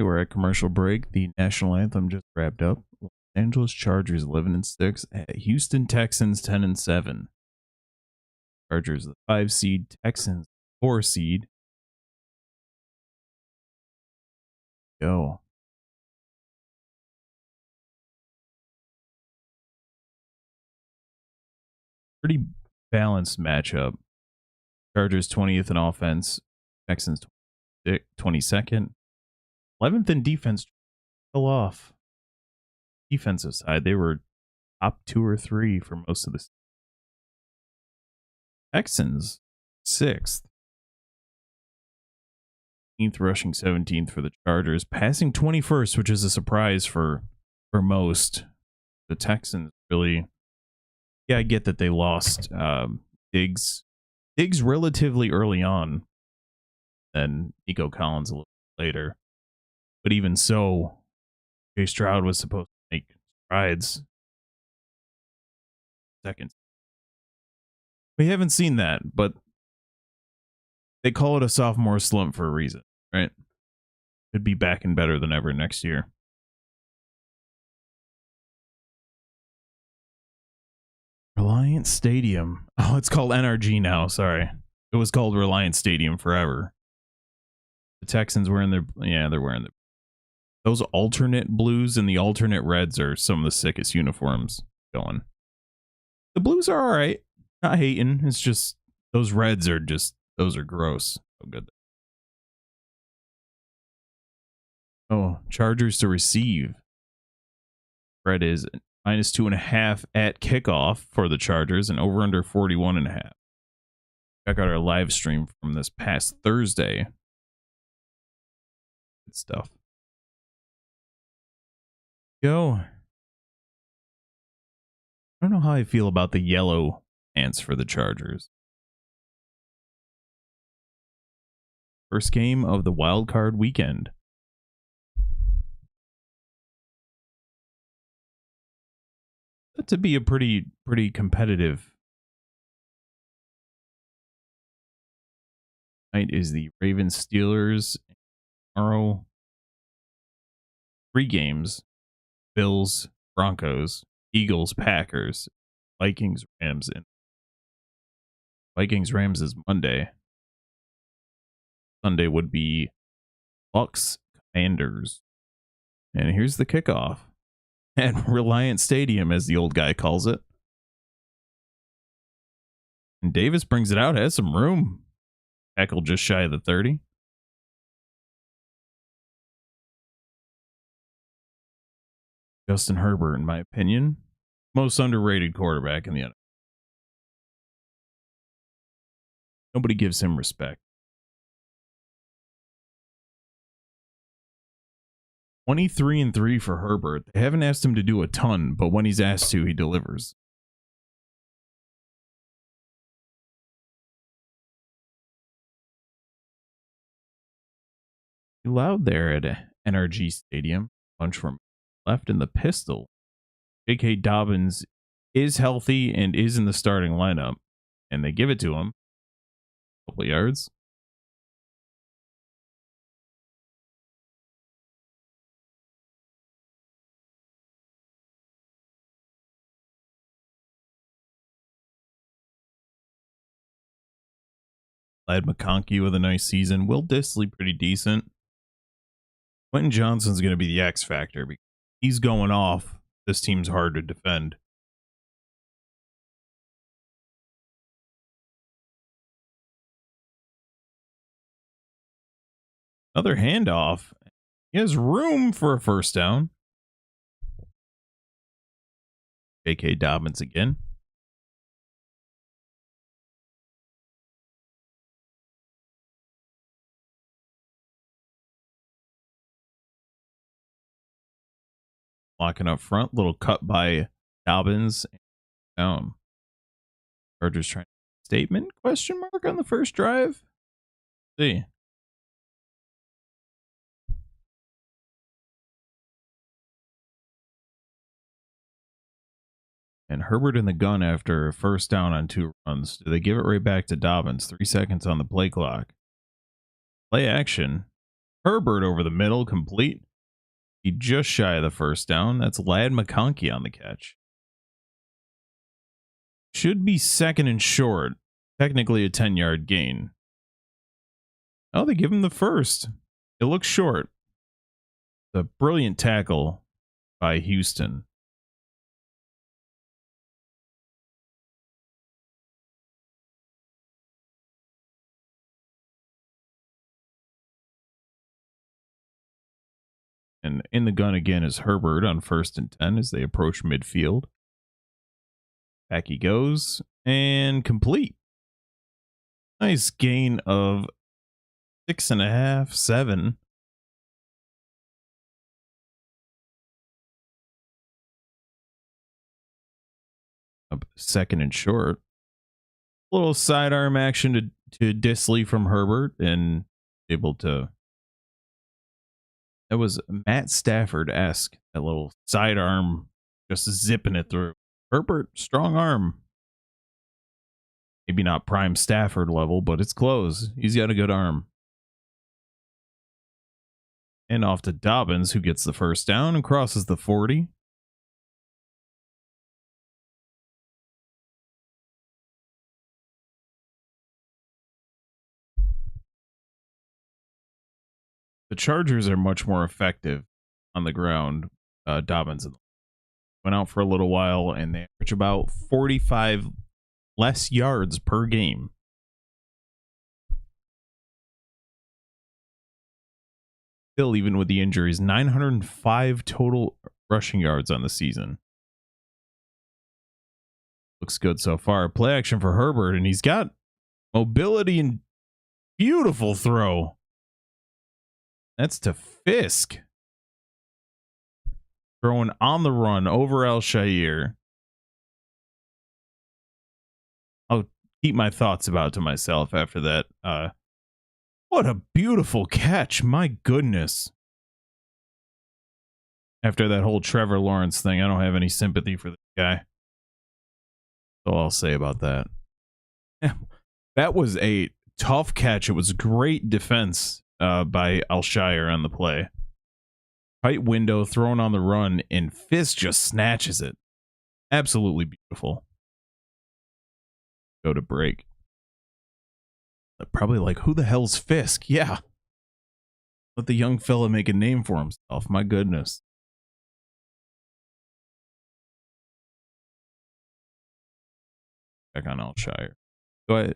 We were at commercial break. The national anthem just wrapped up. Los Angeles Chargers 11-6 at Houston Texans 10-7. Chargers the 5 seed, Texans 4 seed. Go. Pretty balanced matchup. Chargers 20th in offense, Texans 22nd. 11th in defense. Fell off. Defensive side, they were top 2 or 3 for most of the season. Texans 6th. 18th rushing, 17th for the Chargers, passing 21st, which is a surprise for most. The Texans really, yeah, I get that they lost Diggs relatively early on, then Nico Collins a little later. But even so, Jay Stroud was supposed to make strides. Seconds. We haven't seen that, but they call it a sophomore slump for a reason, right? Could be back and better than ever next year. Reliant Stadium. Oh, it's called NRG now. Sorry. It was called Reliant Stadium forever. The Texans were in their, they're wearing the, those alternate blues and the alternate reds are some of the sickest uniforms going. The blues are all right. Not hating. It's just those reds are just, those are gross. So good. Oh, Chargers to receive. Spread is -2.5 at kickoff for the Chargers and over under 41.5. Check out our live stream from this past Thursday. Good stuff. Go. I don't know how I feel about the yellow pants for the Chargers. First game of the wild card weekend. That to be a pretty competitive night is the Ravens Steelers tomorrow. 3 games. Bills, Broncos, Eagles, Packers, Vikings, Rams, and Vikings, Rams is Monday. Sunday would be Bucks, Commanders. And here's the kickoff at Reliant Stadium, as the old guy calls it. And Davis brings it out, has some room. Tackle just shy of the 30. Justin Herbert, in my opinion, most underrated quarterback in the NFL. Nobody gives him respect. 23-3 for Herbert. They haven't asked him to do a ton, but when he's asked to, he delivers. Loud there at NRG Stadium. Bunch from left in the pistol. J.K. Dobbins is healthy and is in the starting lineup, and they give it to him. A couple yards. Lad McConkey with a nice season. Will Dissly pretty decent. Quentin Johnson's going to be the X factor because he's going off. This team's hard to defend. Another handoff. He has room for a first down. J.K. Dobbins again. Blocking up front. Little cut by Dobbins. Down. Chargers trying statement? Question mark on the first drive. Let's see. And Herbert in the gun after a first down on 2 runs. Do they give it right back to Dobbins? 3 seconds on the play clock. Play action. Herbert over the middle, complete. He just shy of the first down. That's Lad McConkey on the catch. Should be second and short. Technically a 10-yard gain. Oh, they give him the first. It looks short. A brilliant tackle by Houston. And in the gun again is Herbert on 1st and 10 as they approach midfield. Back he goes and complete. Nice gain of 6.5, 7. Up second and short. A little sidearm action to Disley from Herbert and able to. That was Matt Stafford-esque. That little sidearm just zipping it through. Herbert, strong arm. Maybe not prime Stafford level, but it's close. He's got a good arm. And off to Dobbins, who gets the first down and crosses the 40. The Chargers are much more effective on the ground. Dobbins went out for a little while, and they average about 45 less yards per game. Still, even with the injuries, 905 total rushing yards on the season. Looks good so far. Play action for Herbert, and he's got mobility and beautiful throw. That's to Fisk. Throwing on the run over Al-Shaair. I'll keep my thoughts about to myself after that. What a beautiful catch. My goodness. After that whole Trevor Lawrence thing, I don't have any sympathy for this guy. That's all I'll say about that. That was a tough catch. It was great defense by Al-Shaair on the play. Tight window, thrown on the run, and Fisk just snatches it. Absolutely beautiful. Go to break. Probably like, who the hell's Fisk? Yeah. Let the young fella make a name for himself. My goodness. Back on Al-Shaair. So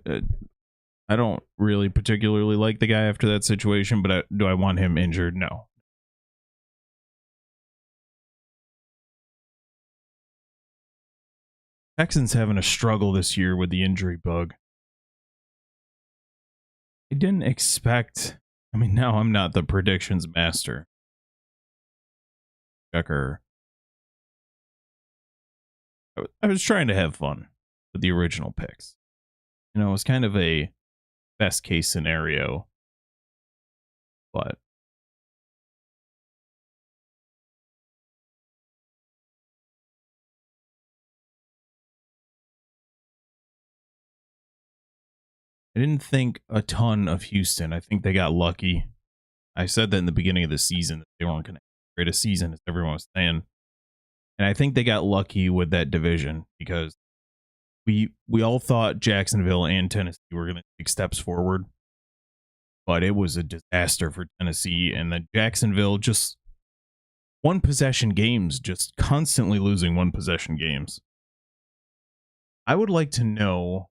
I don't really particularly like the guy after that situation, but do I want him injured? No. Texans having a struggle this year with the injury bug. I didn't expect. I mean, now I'm not the predictions master. Checker. I was trying to have fun with the original picks. You know, it was kind of a best case scenario, but I didn't think a ton of Houston. I think they got lucky. I said that in the beginning of the season that they weren't going to have great a season, as everyone was saying. And I think they got lucky with that division because we all thought Jacksonville and Tennessee were going to take steps forward. But it was a disaster for Tennessee, and then Jacksonville just one possession games, just constantly losing one possession games. I would like to know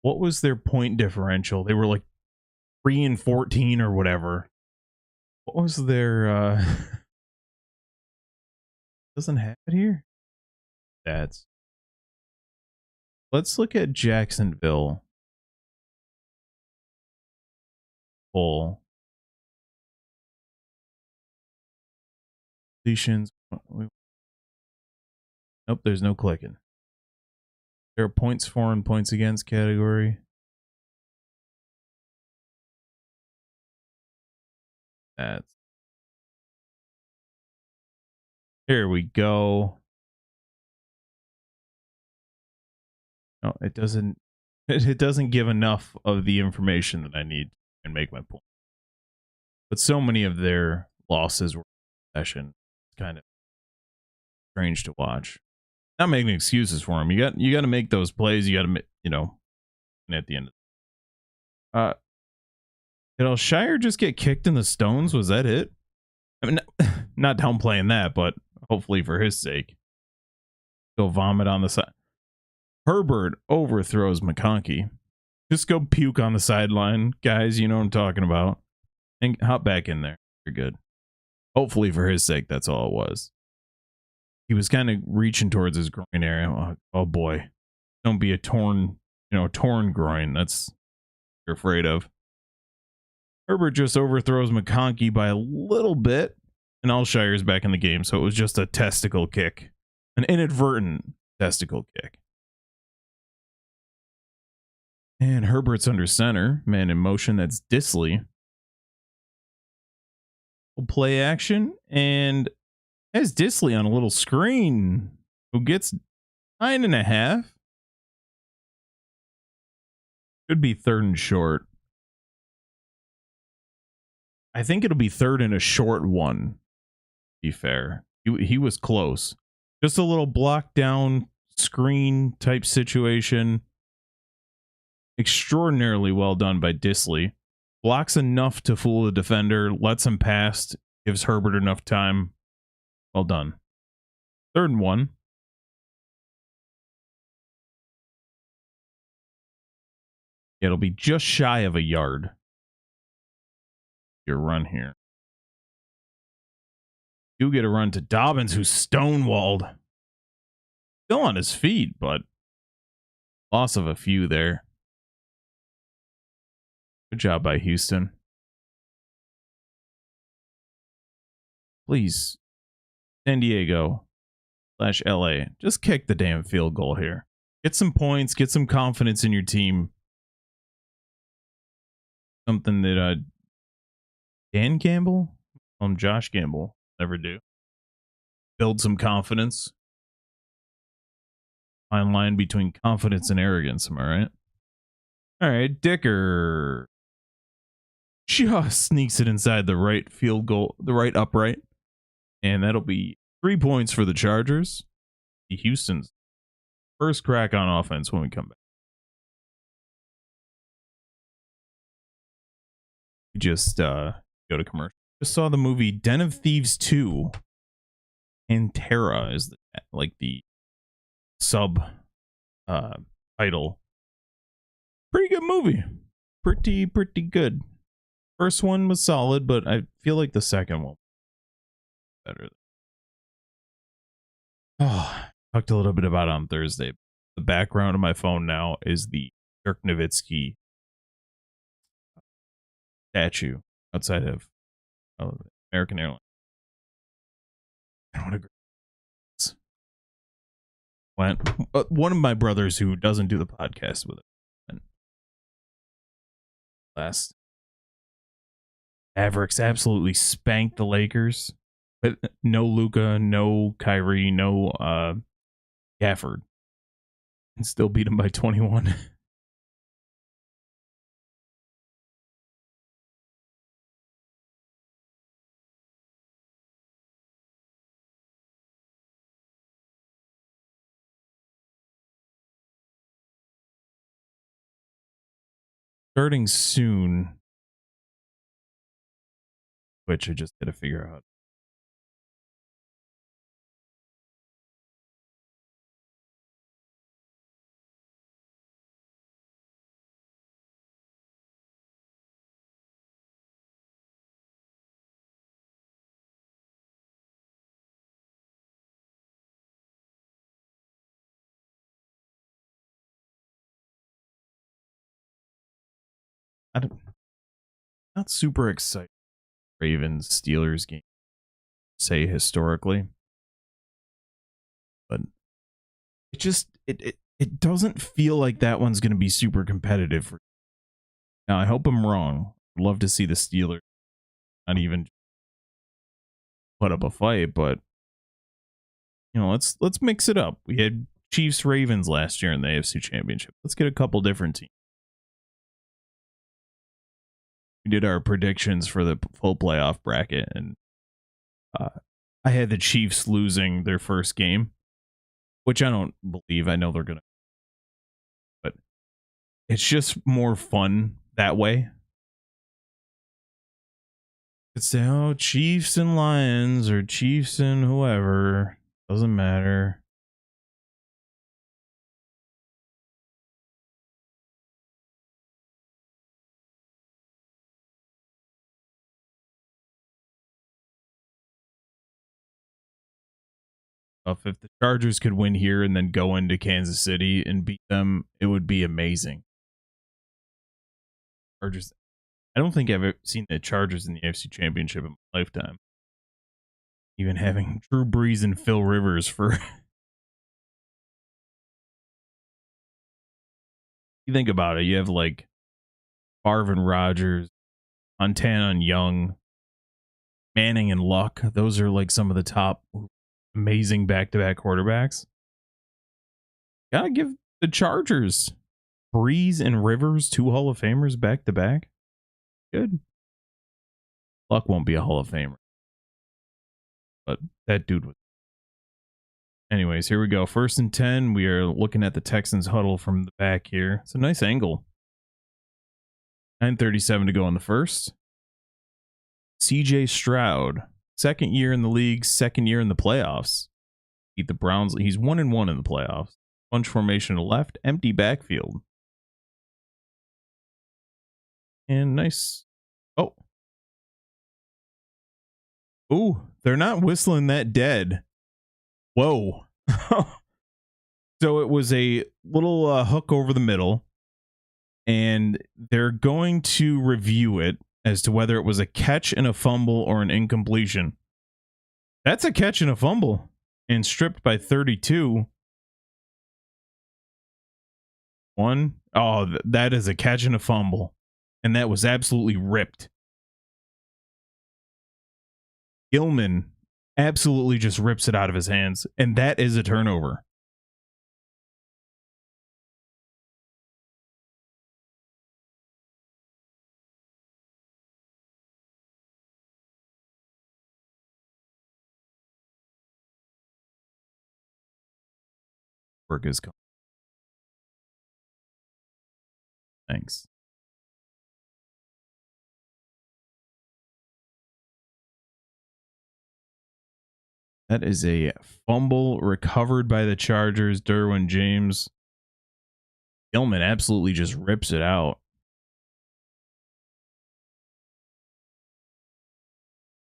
what was their point differential. They were like 3-14 or whatever. What was their doesn't have it here? That's let's look at Jacksonville. Full completions. Nope, there's no clicking. There are points for and points against category. That's here we go. No, it doesn't. It doesn't give enough of the information that I need and make my point. But so many of their losses were possession. It's kind of strange to watch. Not making excuses for them. You got to make those plays. You got to, at the end. Did Alshire just get kicked in the stones? Was that it? I mean, not downplaying that, but hopefully for his sake, go vomit on the side. Herbert overthrows McConkey. Just go puke on the sideline, guys. You know what I'm talking about. And hop back in there. You're good. Hopefully for his sake, that's all it was. He was kind of reaching towards his groin area. Oh boy. Don't be a torn groin. That's what you're afraid of. Herbert just overthrows McConkey by a little bit, and Alshire's back in the game, so it was just a testicle kick. An inadvertent testicle kick. And Herbert's under center. Man in motion, that's Disley. Play action, and has Disley on a little screen, who gets 9.5. Could be 3rd and short. I think it'll be 3rd and a short one. To be fair, he was close. Just a little block down screen type situation. Extraordinarily well done by Disley. Blocks enough to fool the defender, lets him pass, gives Herbert enough time. Well done. 3rd and 1. It'll be just shy of a yard. Your run here. You get a run to Dobbins, who's stonewalled. Still on his feet, but loss of a few there. Good job by Houston. Please, San Diego / LA, just kick the damn field goal here. Get some points, get some confidence in your team. Something that Dan Campbell, Josh Campbell, never do. Build some confidence. Fine line between confidence and arrogance, am I right? All right, Dicker just sneaks it inside the right field goal, the right upright. And that'll be 3 points for the Chargers. The Houston's first crack on offense when we come back. We just go to commercial. Just saw the movie Den of Thieves 2. Pantera is the sub title. Pretty good movie. Pretty good. First one was solid, but I feel like the second one better. Oh, talked a little bit about it on Thursday. The background of my phone now is the Dirk Nowitzki statue outside of American Airlines. I don't agree. One of my brothers who doesn't do the podcast with it. Last Mavericks absolutely spanked the Lakers. But no Luka, no Kyrie, no Gafford. And still beat them by 21. Starting soon. Which I just got to figure out. Not super excited. Ravens Steelers game, say historically, but it doesn't feel like that one's going to be super competitive. Now I hope I'm wrong. I'd love to see the Steelers not even put up a fight, but let's mix it up. We had Chiefs Ravens last year in the AFC Championship. Let's get a couple different teams. We did our predictions for the full playoff bracket, and I had the Chiefs losing their first game, which I don't believe. I know they're going to, but it's just more fun that way. It's say, oh, Chiefs and Lions or Chiefs and whoever. Doesn't matter. If the Chargers could win here and then go into Kansas City and beat them, it would be amazing. Chargers. I don't think I've ever seen the Chargers in the AFC Championship in my lifetime. Even having Drew Brees and Phil Rivers for. You think about it, you have like Favre and Rodgers, Montana and Young, Manning and Luck. Those are like some of the top amazing back-to-back quarterbacks. Gotta give the Chargers Breeze and Rivers, 2 Hall of Famers back-to-back. Good. Luck won't be a Hall of Famer, but that dude was. Anyways, here we go. 1st and 10. We are looking at the Texans huddle from the back here. It's a nice angle. 9:37 to go in the first. CJ Stroud, 2nd year in the league, 2nd year in the playoffs. Beat the Browns. He's 1-1 in the playoffs. Bunch formation to left, empty backfield. And nice. Oh. Ooh, they're not whistling that dead. Whoa. So it was a little hook over the middle, and they're going to review it as to whether it was a catch and a fumble or an incompletion. That's a catch and a fumble, and stripped by 32. That is a catch and a fumble, and that was absolutely ripped. Gilman absolutely just rips it out of his hands, and that is a turnover. Work is coming. Thanks. That is a fumble recovered by the Chargers. Derwin James. Gilman absolutely just rips it out.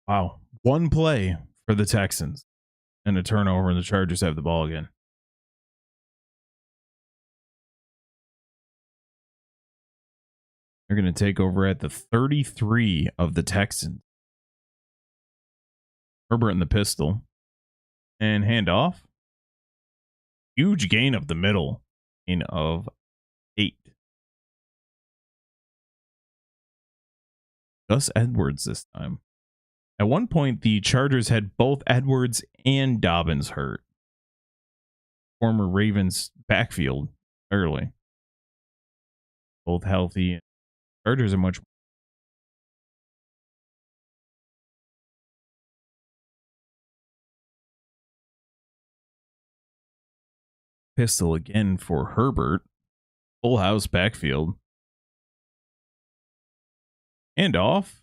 Wow. 1 play for the Texans and a turnover, and the Chargers have the ball again. They're going to take over at the 33 of the Texans. Herbert in the pistol. And handoff. Huge gain up the middle. Gain of 8. Gus Edwards this time. At one point, the Chargers had both Edwards and Dobbins hurt. Former Ravens backfield early. Both healthy. Chargers are much. Pistol again for Herbert. Full house backfield. And off.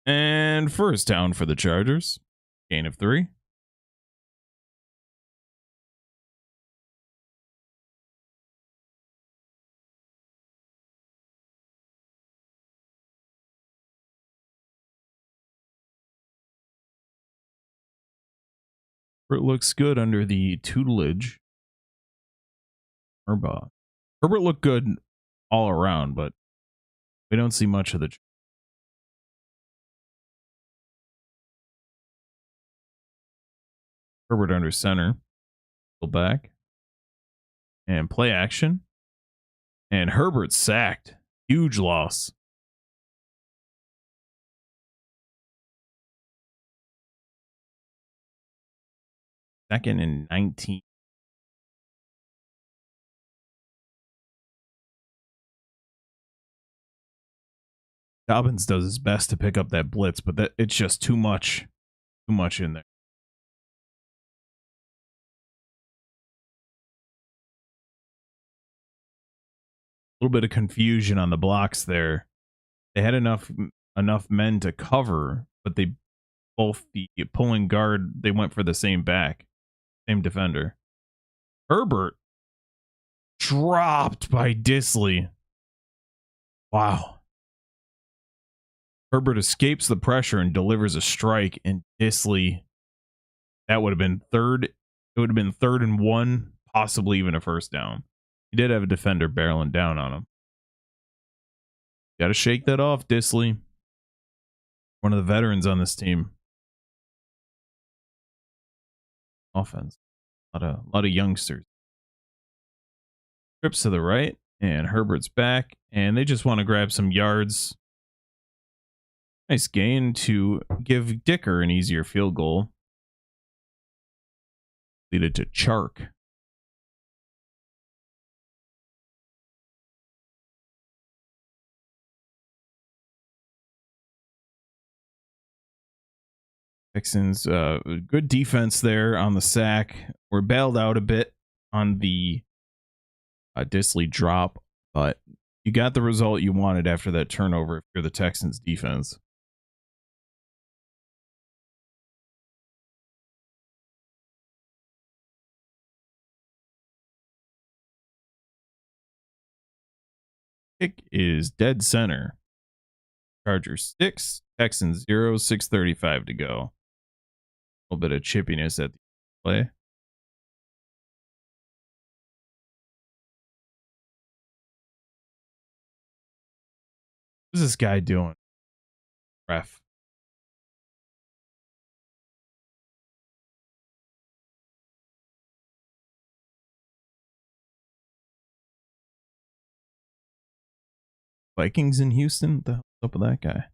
And first down for the Chargers. Gain of 3. Herbert looks good under the tutelage. Herbert looked good all around, but we don't see much of the. Herbert under center. Go back. And play action. And Herbert sacked. Huge loss. Second and 19. Dobbins does his best to pick up that blitz, but that it's just too much in there. A little bit of confusion on the blocks there. They had enough men to cover, but they both the pulling guard, they went for the same back, same defender. Herbert dropped by Disley. Wow. Herbert escapes the pressure and delivers a strike, and Disley, that would have been third. It would have been 3rd and 1, possibly even a first down. He did have a defender barreling down on him. Got to shake that off, Disley. One of the veterans on this team. Offense. A lot of youngsters. Trips to the right, and Herbert's back, and they just want to grab some yards. Nice gain to give Dicker an easier field goal. Leaded to Chark. Texans, good defense there on the sack. We're bailed out a bit on the Disley drop, but you got the result you wanted after that turnover if you're the Texans defense. Kick is dead center. Chargers 6, Texans 0, 6:35 to go. A little bit of chippiness at the play. What's this guy doing? Ref. Vikings in Houston? What the hell's up with that guy?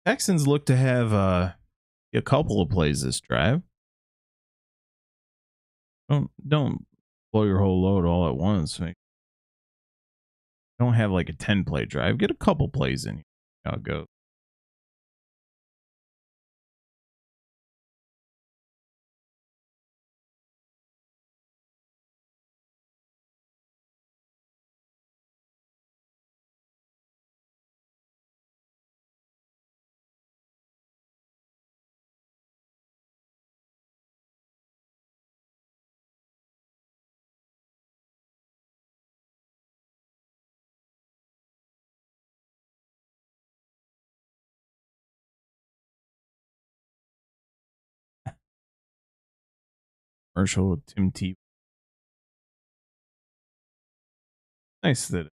Texans look to have a couple of plays this drive. Don't blow your whole load all at once. Don't have like a 10-play drive. Get a couple plays in here. How it goes. Commercial Tim T. Nice that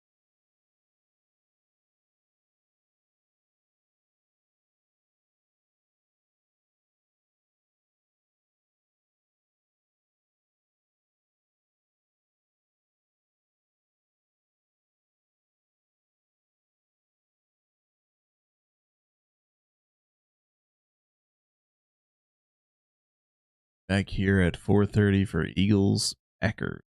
back here at 4:30 for Eagles Packers.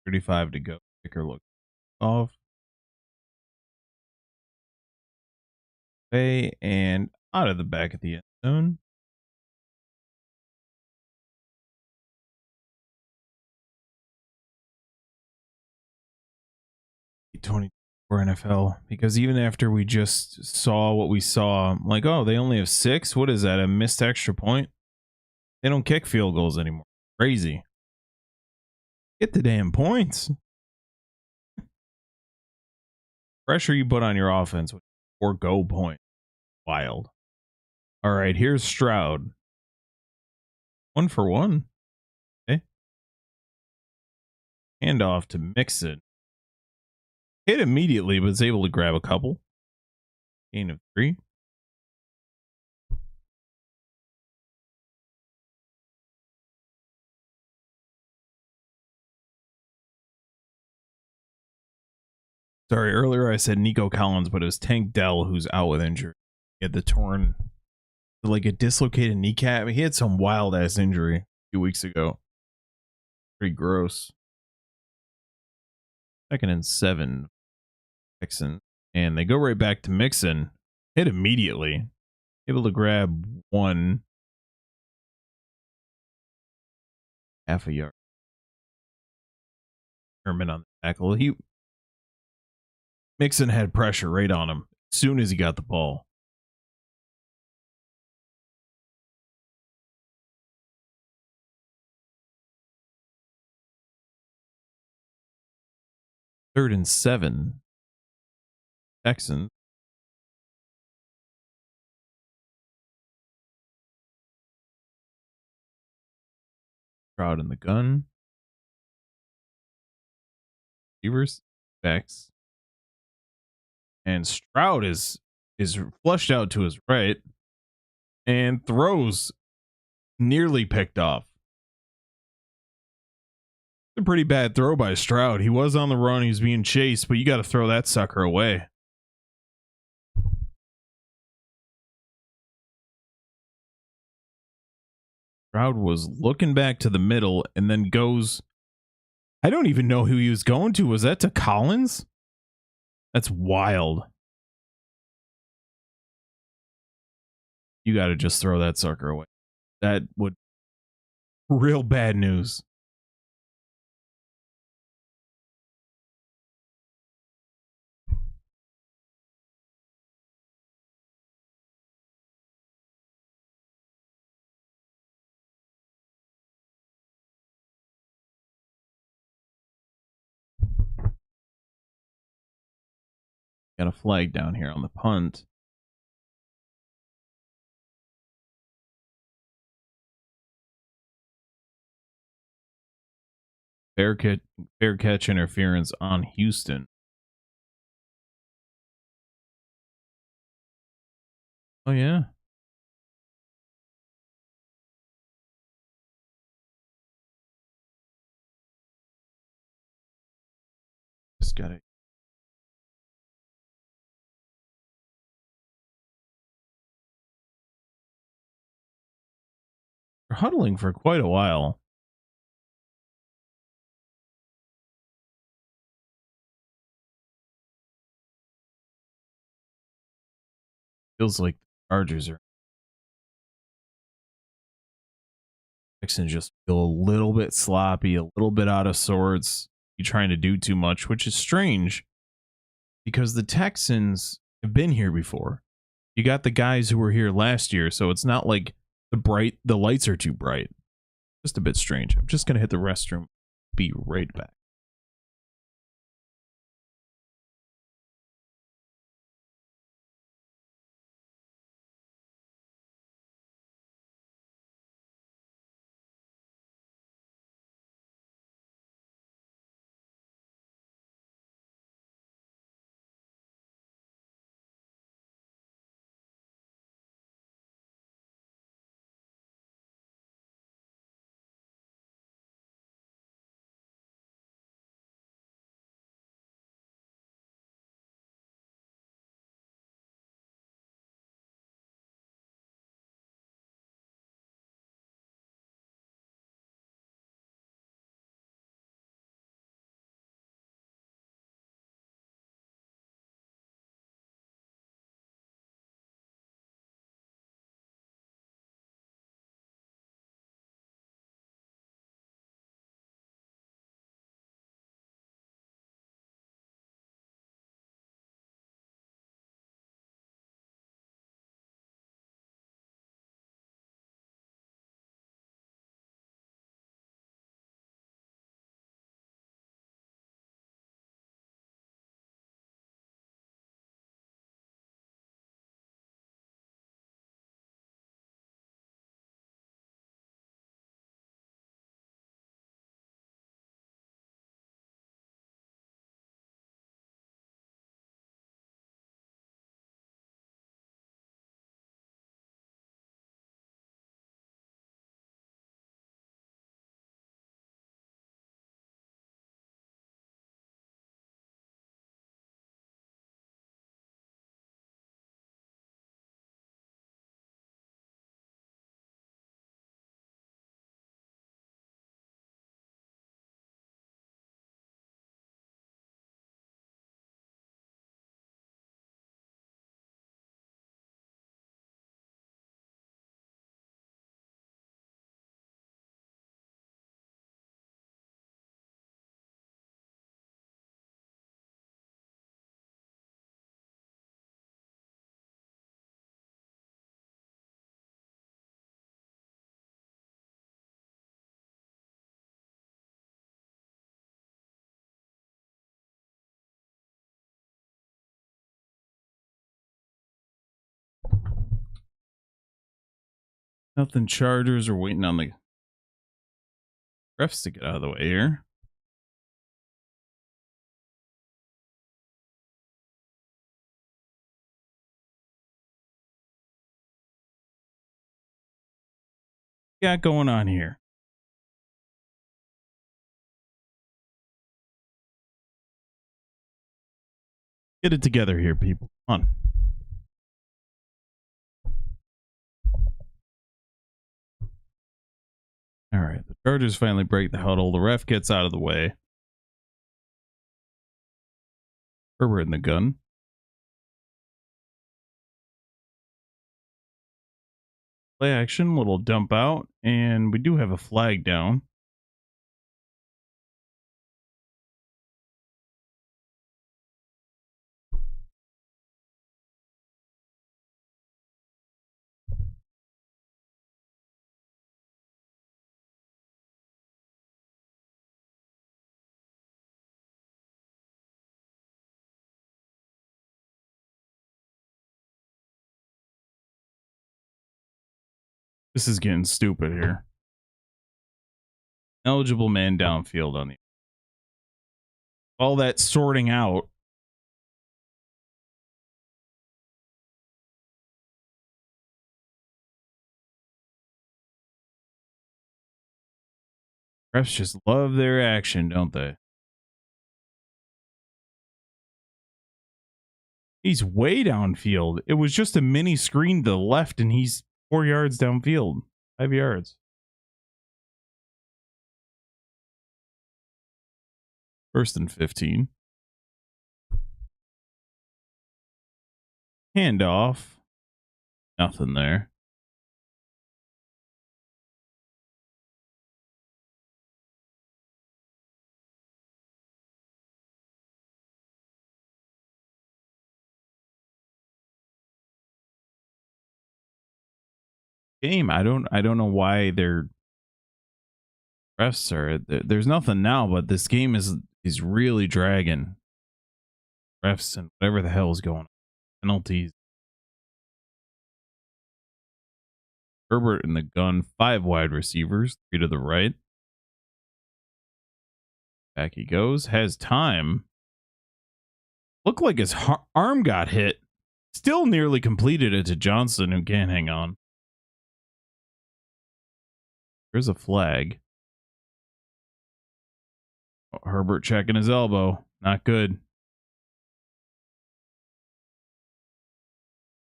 .35 to go. Kicker look off. Away and out of the back of the end zone. 24 NFL, because even after we just saw what we saw, I'm like, oh, they only have 6. What is that? A missed extra point? They don't kick field goals anymore. Crazy. Get the damn points. Pressure you put on your offense or go point. Wild. All right, here's Stroud. 1 for 1. Okay. Handoff to Mixon. Hit immediately, but is able to grab a couple. Gain of 3. Sorry, earlier I said Nico Collins, but it was Tank Dell who's out with injury. He had the torn, like a dislocated kneecap. He had some wild ass injury a few weeks ago. Pretty gross. 2nd and 7. Texans. And they go right back to Mixon. Hit immediately. Able to grab 1. Half a yard. Herman on the tackle. Mixon had pressure right on him as soon as he got the ball. Third and 7. Texans. Crowd in the gun. Receivers. Backs. And Stroud is flushed out to his right and throws nearly picked off. It's a pretty bad throw by Stroud. He was on the run. He was being chased, but you got to throw that sucker away. Stroud was looking back to the middle and then goes. I don't even know who he was going to. Was that to Collins? That's wild. You got to just throw that sucker away. That would real bad news. Got a flag down here on the punt. Fair catch interference on Houston. Oh, yeah. Just got it. We're huddling for quite a while. Feels like the Chargers are. Texans just feel a little bit sloppy, a little bit out of sorts. You're trying to do too much, which is strange because the Texans have been here before. You got the guys who were here last year, so it's not like the lights are too bright. Just a bit strange. I'm just gonna hit the restroom. Be right back. Nothing Chargers. We're waiting on the refs to get out of the way here. Got going on here? Get it together here, people. Come on. All right. The Chargers finally break the huddle. The ref gets out of the way. Herbert in the gun. Play action, little dump out, and we do have a flag down. This is getting stupid here. Eligible man downfield on the. All that sorting out. Refs just love their action, don't they? He's way downfield. It was just a mini screen to the left, and he's 4 yards downfield. 5 yards. First and 15. Handoff. Nothing there. Game. I don't know why their refs are. There's nothing now, but this game is really dragging. Refs and whatever the hell is going on. Penalties. Herbert in the gun. 5 wide receivers. 3 to the right. Back he goes. Has time. Looked like his arm got hit. Still nearly completed it to Johnson, who can't hang on. There's a flag. Oh, Herbert checking his elbow. Not good.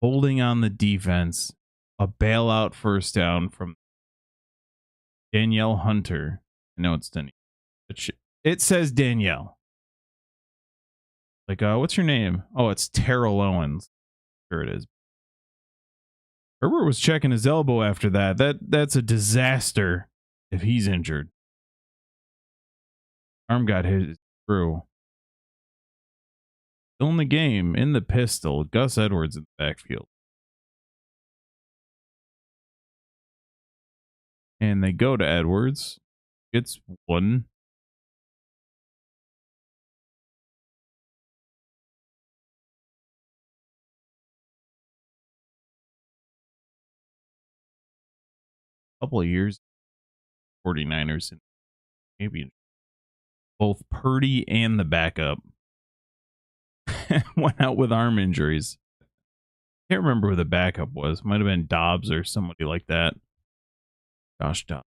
Holding on the defense. A bailout first down from Danielle Hunter. I know it's Danielle. It says Danielle. Like, what's your name? Oh, it's Terrell Owens. Sure it is. Herbert was checking his elbow after that. That's a disaster if he's injured. Arm got hit through. Still in the game, in the pistol. Gus Edwards in the backfield. And they go to Edwards. Gets 1. Couple of years. 49ers. Maybe both Purdy and the backup went out with arm injuries. Can't remember who the backup was. Might have been Dobbs or somebody like that. Josh Dobbs.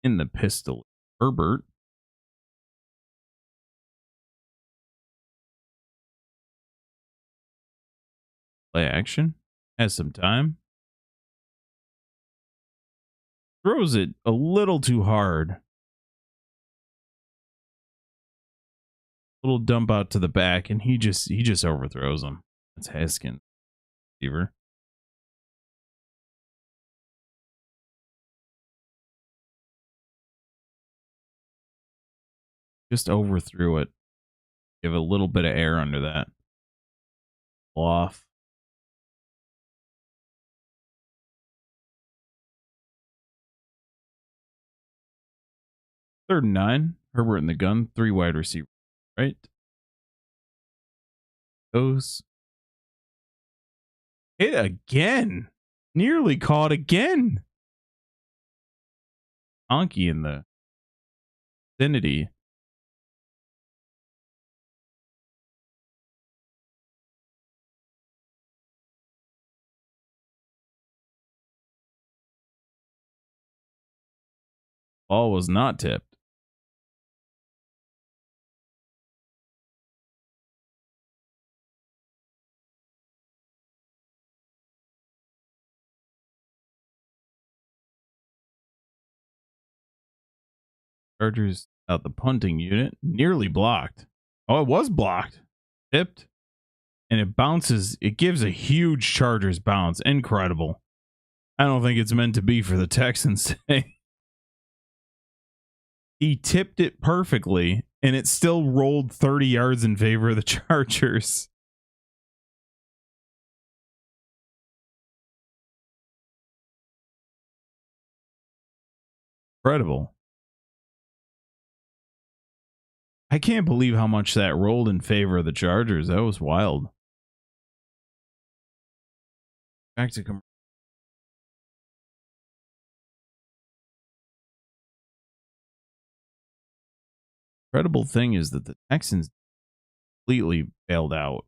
In the pistol. Herbert. Play action. Has some time. Throws it a little too hard. Little dump out to the back, and he just overthrows him. That's Haskins. Receiver. Just overthrew it. Give a little bit of air under that. Off. Third and 9. Herbert in the gun. 3 wide receiver. Right. Goes. Hit again. Nearly caught again. Honky in the vicinity. Ball was not tipped. Chargers out the punting unit. Nearly blocked. Oh, it was blocked. Tipped. And it bounces. It gives a huge Chargers bounce. Incredible. I don't think it's meant to be for the Texans today. He tipped it perfectly, and it still rolled 30 yards in favor of the Chargers. Incredible. I can't believe how much that rolled in favor of the Chargers. That was wild. Back to incredible thing is that the Texans completely bailed out.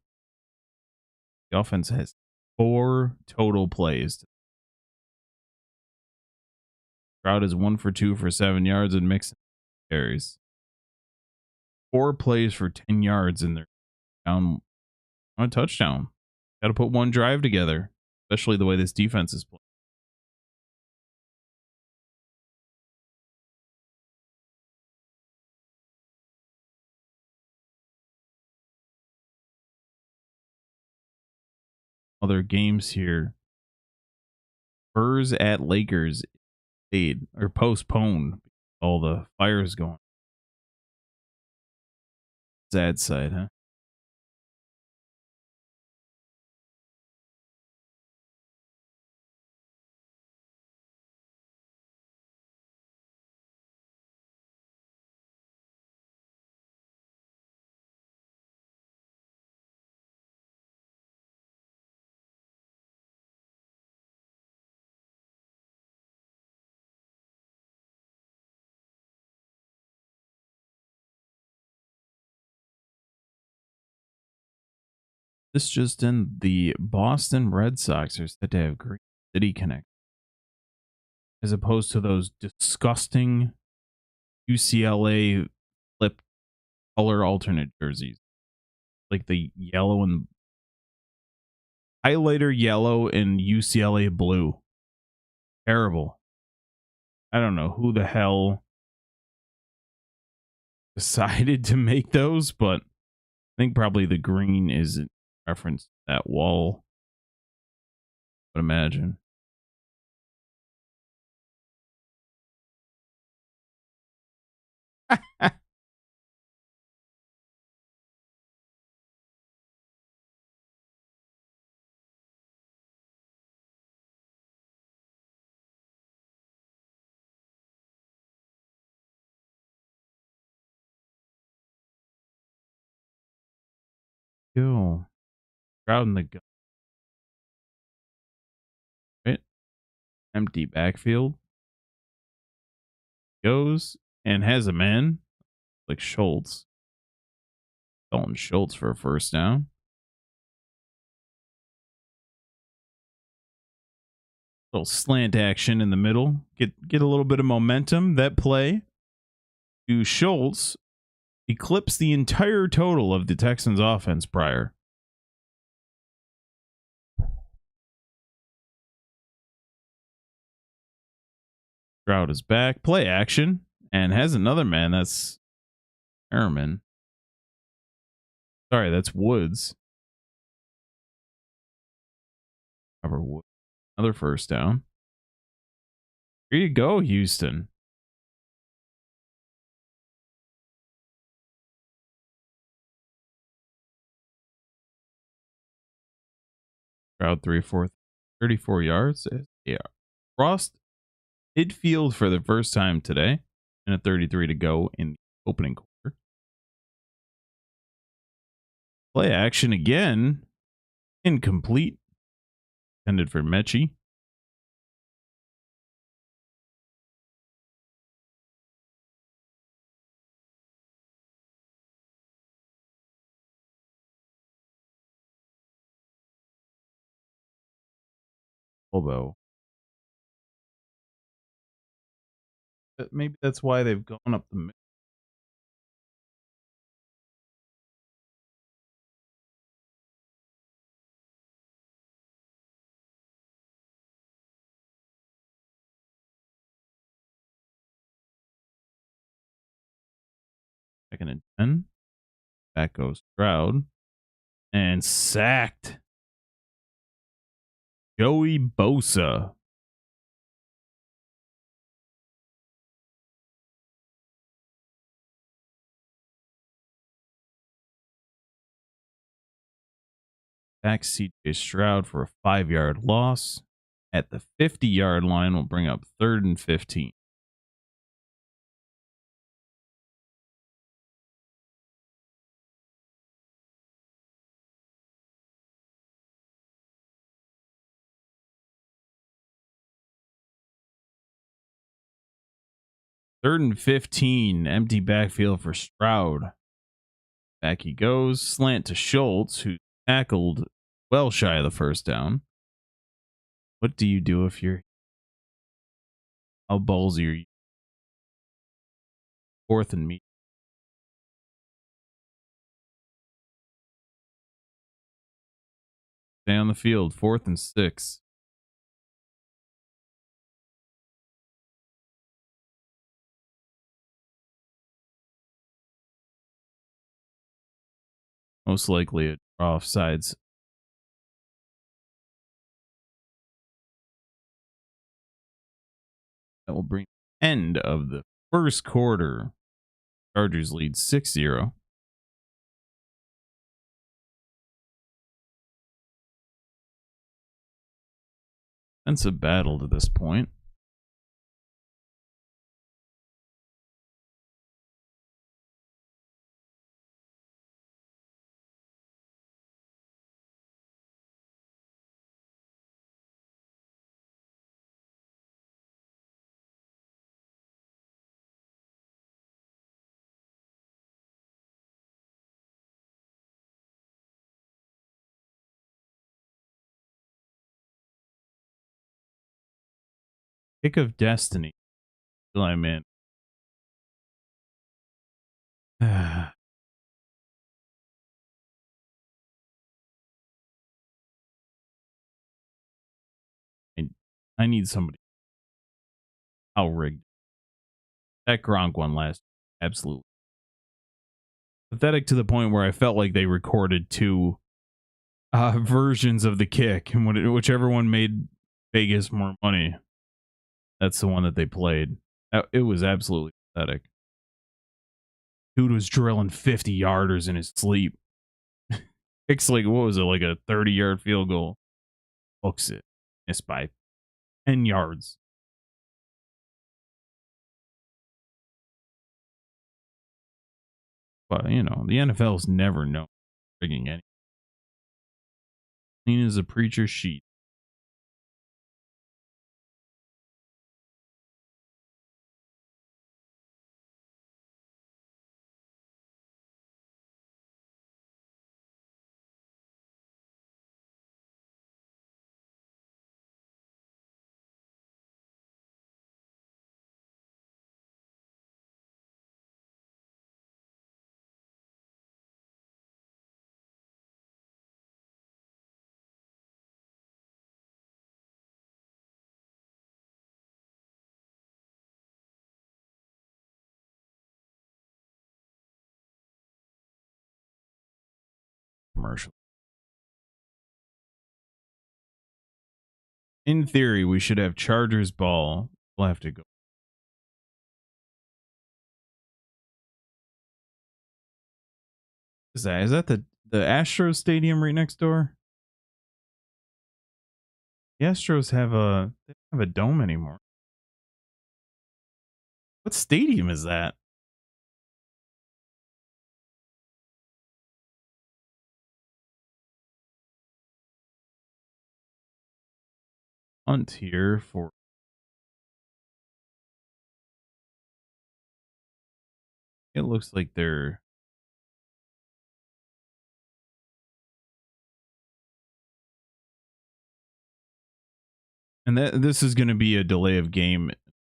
The offense has 4 total plays. Stroud is 1 for 2 for 7 yards and Mixon carries. 4 plays for 10 yards and they're down on a touchdown. Got to put one drive together, especially the way this defense is playing. Other games here. Spurs at Lakers stayed or postponed. All the fires going. Sad side, huh? This just in, the Boston Red Sox are said to have Green City Connect, as opposed to those disgusting UCLA flip color alternate jerseys, like the yellow and highlighter yellow and UCLA blue. Terrible. I don't know who the hell decided to make those, but I think probably the green is in reference to that wall. I would imagine. Yo, crowd in the gun. Right? Empty backfield. Goes and has a man like Schultz. Dalton Schultz for a first down. Little slant action in the middle. Get a little bit of momentum. That play to Schultz eclipsed the entire total of the Texans offense prior. Stroud is back. Play action. And has another man. That's Merriman. Sorry, that's Woods. Cover Woods. Another first down. Here you go, Houston. Stroud 34 yards. Yeah. Frost midfield for the first time today. And a 33 to go in the opening quarter. Play action again. Incomplete. Intended for Mechie. Hobo. Maybe that's why they've gone up the second and 10. Back goes Stroud. And sacked. Joey Bosa. Back CJ Stroud for a 5-yard loss. At the 50-yard line, will bring up 3rd and 15. Third and 15, empty backfield for Stroud. Back he goes, slant to Schultz, who tackled well shy of the first down. What do you do if you're... How ballsy are you? 4th and meat. Stay on the field, 4th and 6. Most likely a draw offsides. That will bring the end of the first quarter. Chargers lead 6-0. It's a battle to this point. Pick of destiny. I'm in. I need somebody. How rigged. That Gronk one last. Absolutely. Pathetic to the point where I felt like they recorded two versions of the kick, and whichever one made Vegas more money, that's the one that they played. It was absolutely pathetic. Dude was drilling 50-yarders in his sleep. Kicks like, what was it, like a 30-yard field goal? Hooks it. Missed by 10 yards. But, you know, the NFL's never known rigging any. Clean as a preacher's sheet. Commercial. In theory, we should have Chargers ball. We'll have to go. Is that the Astros stadium right next door? The Astros they don't have a dome anymore. What stadium is that? punt here for. It looks like they're. And this is going to be a delay of game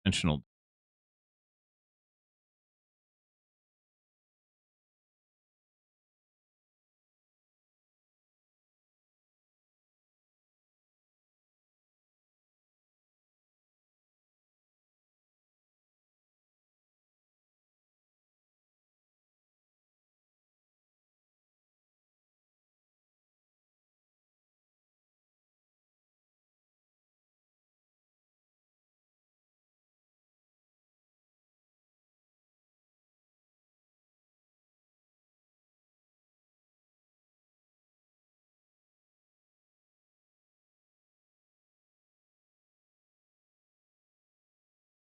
intentional.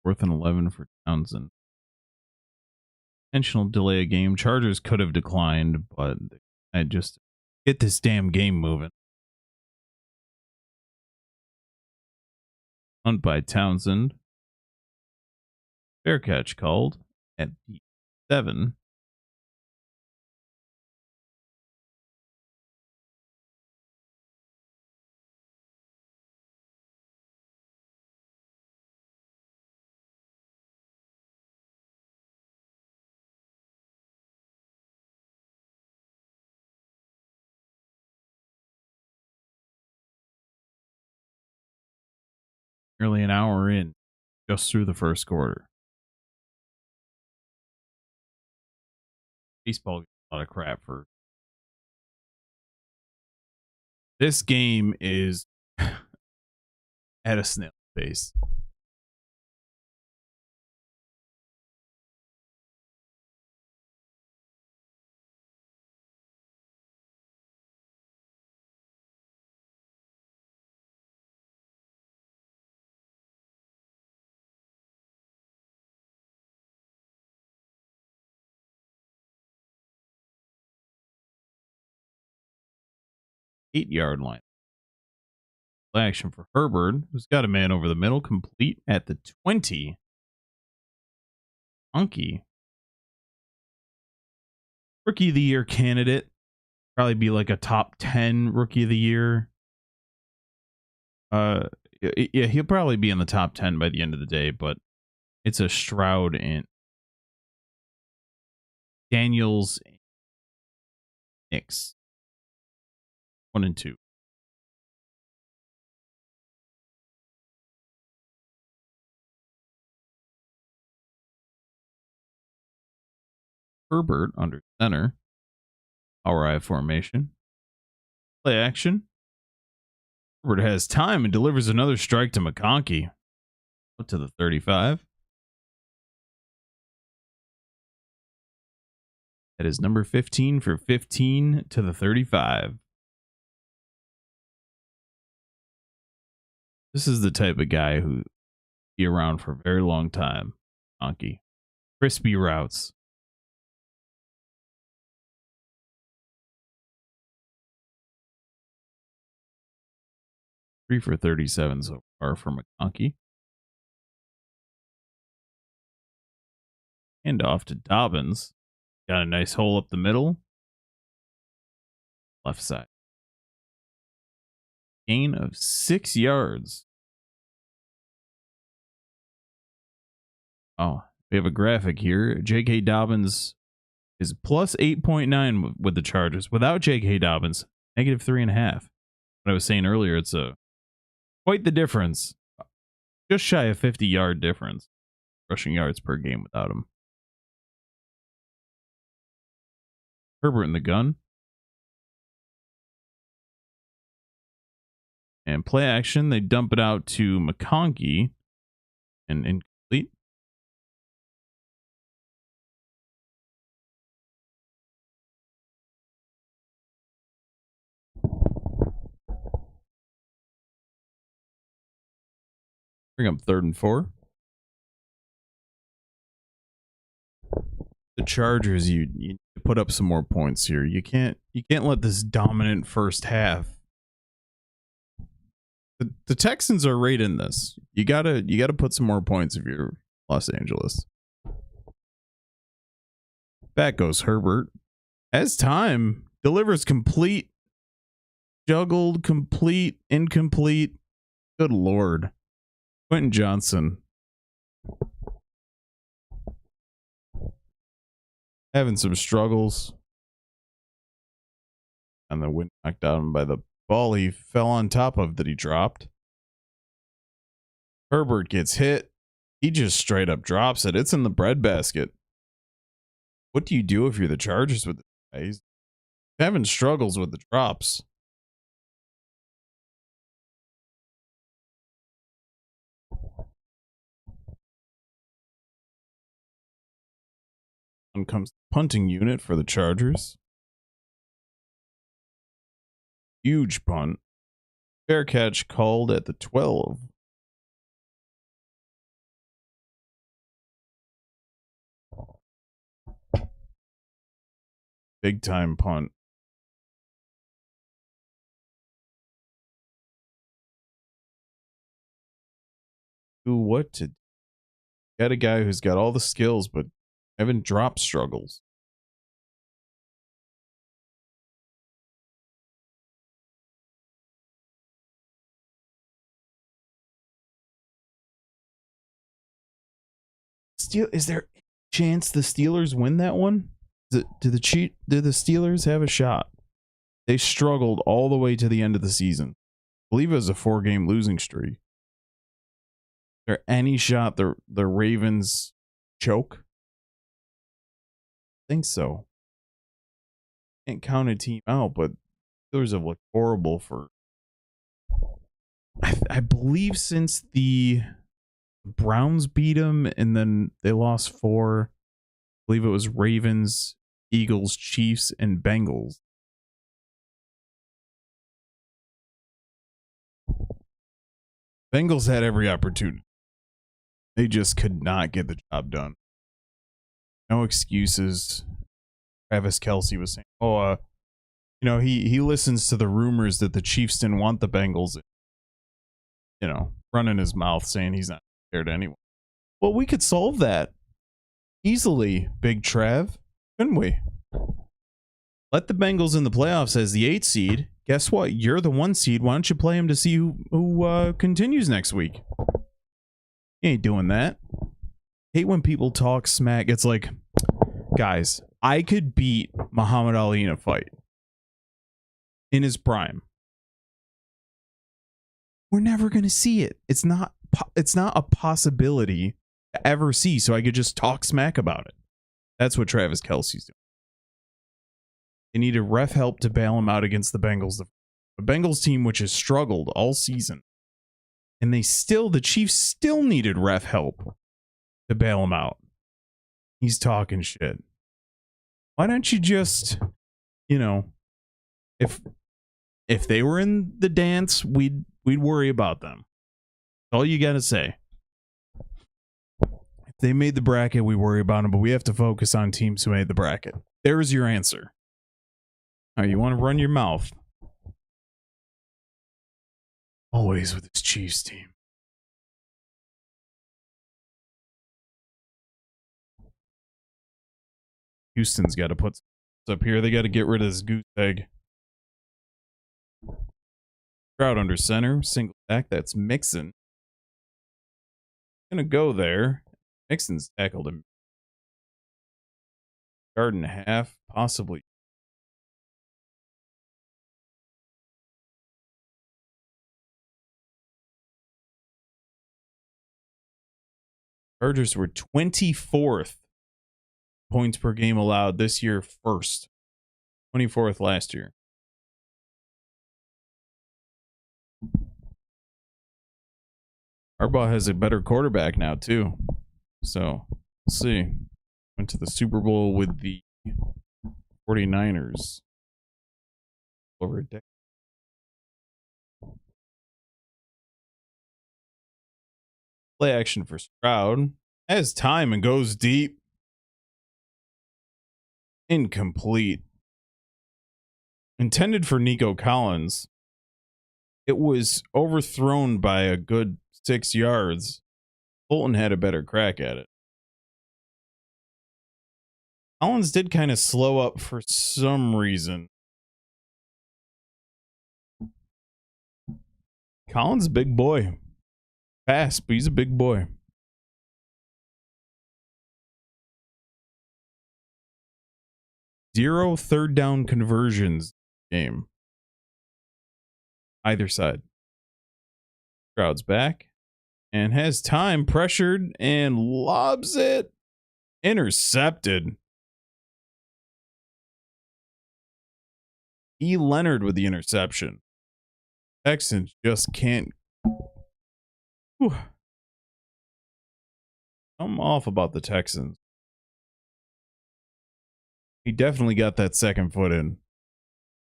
Fourth and 11 for Townsend. Intentional delay a game. Chargers could have declined, but I just get this damn game moving. Hunt by Townsend. Fair catch called at the 7. Nearly an hour in, just through the first quarter. Baseball gets a lot of crap for. This game is at a snail's pace. Eight-yard line. Play action for Herbert, who's got a man over the middle, complete at the 20. Unky. Rookie of the year candidate. Probably be like a top 10 rookie of the year. Yeah, he'll probably be in the top 10 by the end of the day, but it's a Stroud and Daniels Knicks. 1 and 2. Herbert under center. Power I formation. Play action. Herbert has time and delivers another strike to McConkey. Up to the 35. That is number 15 for 15 to the 35. This is the type of guy who be around for a very long time. McConkey. Crispy routes. Three for 37 so far for McConkey. And off to Dobbins. Got a nice hole up the middle. Left side. Gain of 6 yards. Oh, we have a graphic here. J.K. Dobbins is plus 8.9 with the Chargers. Without J.K. Dobbins, negative 3.5. What I was saying earlier, it's quite the difference. Just shy of 50-yard difference. Rushing yards per game without him. Herbert in the gun. And play action, they dump it out to McConkey. And incomplete. Bring up 3rd and 4. The Chargers, you put up some more points here. You can't let this dominant first half The Texans are right in this. You gotta put some more points if you're Los Angeles. Back goes Herbert. As time delivers complete, juggled, complete, incomplete. Good Lord. Quentin Johnson. Having some struggles. And the wind knocked out him by the ball he fell on top of that he dropped. Herbert gets hit. He just straight up drops it. It's in the breadbasket. What do you do if you're the Chargers with the guy? He's having struggles with the drops. On comes the punting unit for the Chargers. Huge punt. Fair catch called at the 12. Big time punt. Do what to do? Got a guy who's got all the skills, but having drop struggles. Is there a chance the Steelers win that one? Do the Steelers have a shot? They struggled all the way to the end of the season. I believe it was a 4-game losing streak. Is there any shot the Ravens choke? I think so. Can't count a team out, but Steelers have looked horrible for I believe since the Browns beat them and then they lost 4. I believe it was Ravens, Eagles, Chiefs, and Bengals. Bengals had every opportunity. They just could not get the job done. No excuses. Travis Kelce was saying, he listens to the rumors that the Chiefs didn't want the Bengals. Running his mouth saying he's not scared of anyone. Well, we could solve that easily, Big Trav, couldn't we? Let the Bengals in the playoffs as the 8 seed. Guess what? You're the 1 seed. Why don't you play him to see who continues next week? You ain't doing that. Hate when people talk smack. It's like, guys, I could beat Muhammad Ali in a fight in his prime. We're never going to see it. It's not a possibility to ever see, so I could just talk smack about it. That's what Travis Kelce's doing. They needed ref help to bail him out against the Bengals. The Bengals team, which has struggled all season. And the Chiefs still needed ref help to bail him out. He's talking shit. Why don't you just, if they were in the dance, we'd worry about them. That's all you got to say. If they made the bracket, we worry about them, but we have to focus on teams who made the bracket. There's your answer. All right, you want to run your mouth. Always with this Chiefs team. Houston's got to put up here. They got to get rid of this goose egg. Crowd under center. Single back. That's Mixon. Gonna go there. Mixon's tackled him. Yard and a half. Possibly. Chargers were 24th points per game allowed this year, first. 24th last year. Harbaugh has a better quarterback now, too. So, we'll see. Went to the Super Bowl with the 49ers over a decade. Play action for Stroud. Has time and goes deep. Incomplete. Intended for Nico Collins. It was overthrown by a good 6 yards. Fulton had a better crack at it. Collins did kind of slow up for some reason. Collins, big boy. Fast, but he's a big boy. Zero third down conversions game. Either side. Stroud's back and has time, pressured and lobs it. Intercepted. E. Leonard with the interception. Texans just can't. Whew. I'm off about the Texans. He definitely got that second foot in.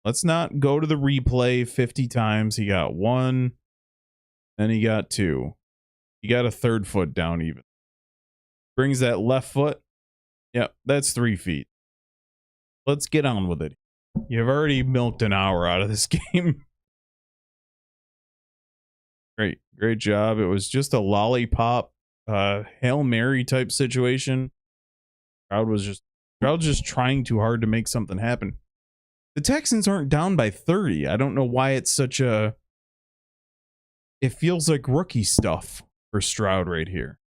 Let's not go to the replay 50 times. He got one. Then he got two. He got a third foot down even. Brings that left foot. Yep, that's 3 feet. Let's get on with it. You've already milked an hour out of this game. Great job. It was just a lollipop, Hail Mary type situation. Crowd was just trying too hard to make something happen. The Texans aren't down by 30. I don't know why it's such a... It feels like rookie stuff for Stroud right here.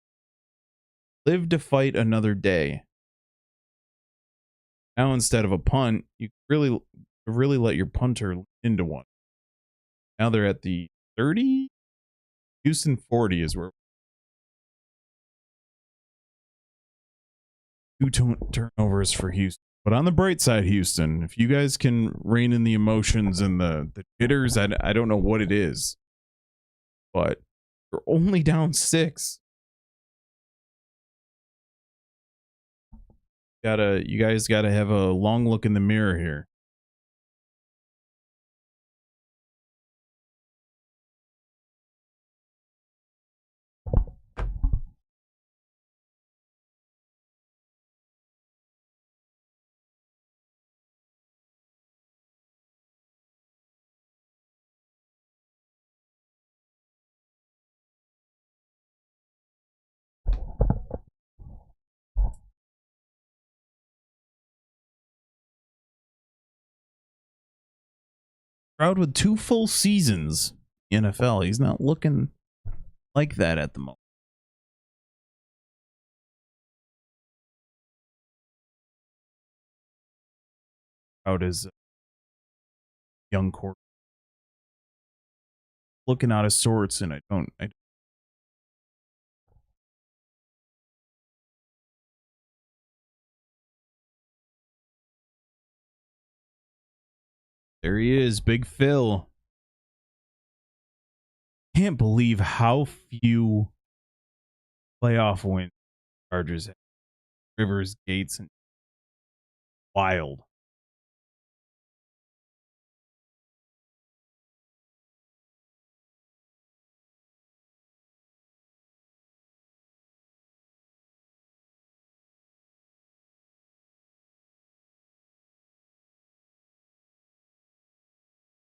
Live to fight another day. Now instead of a punt, you really let your punter into one. Now they're at the 30? Houston 40 is where... 2 turnovers for Houston. But on the bright side, Houston, if you guys can rein in the emotions and the jitters, I don't know what it is. But you're only down 6. You guys gotta have a long look in the mirror here. Stroud with 2 full seasons in NFL. He's not looking like that at the moment. Stroud is a young quarterback. Looking out of sorts, and I don't. There he is, Big Phil. Can't believe how few playoff wins Chargers have. Rivers, Gates, and Wild.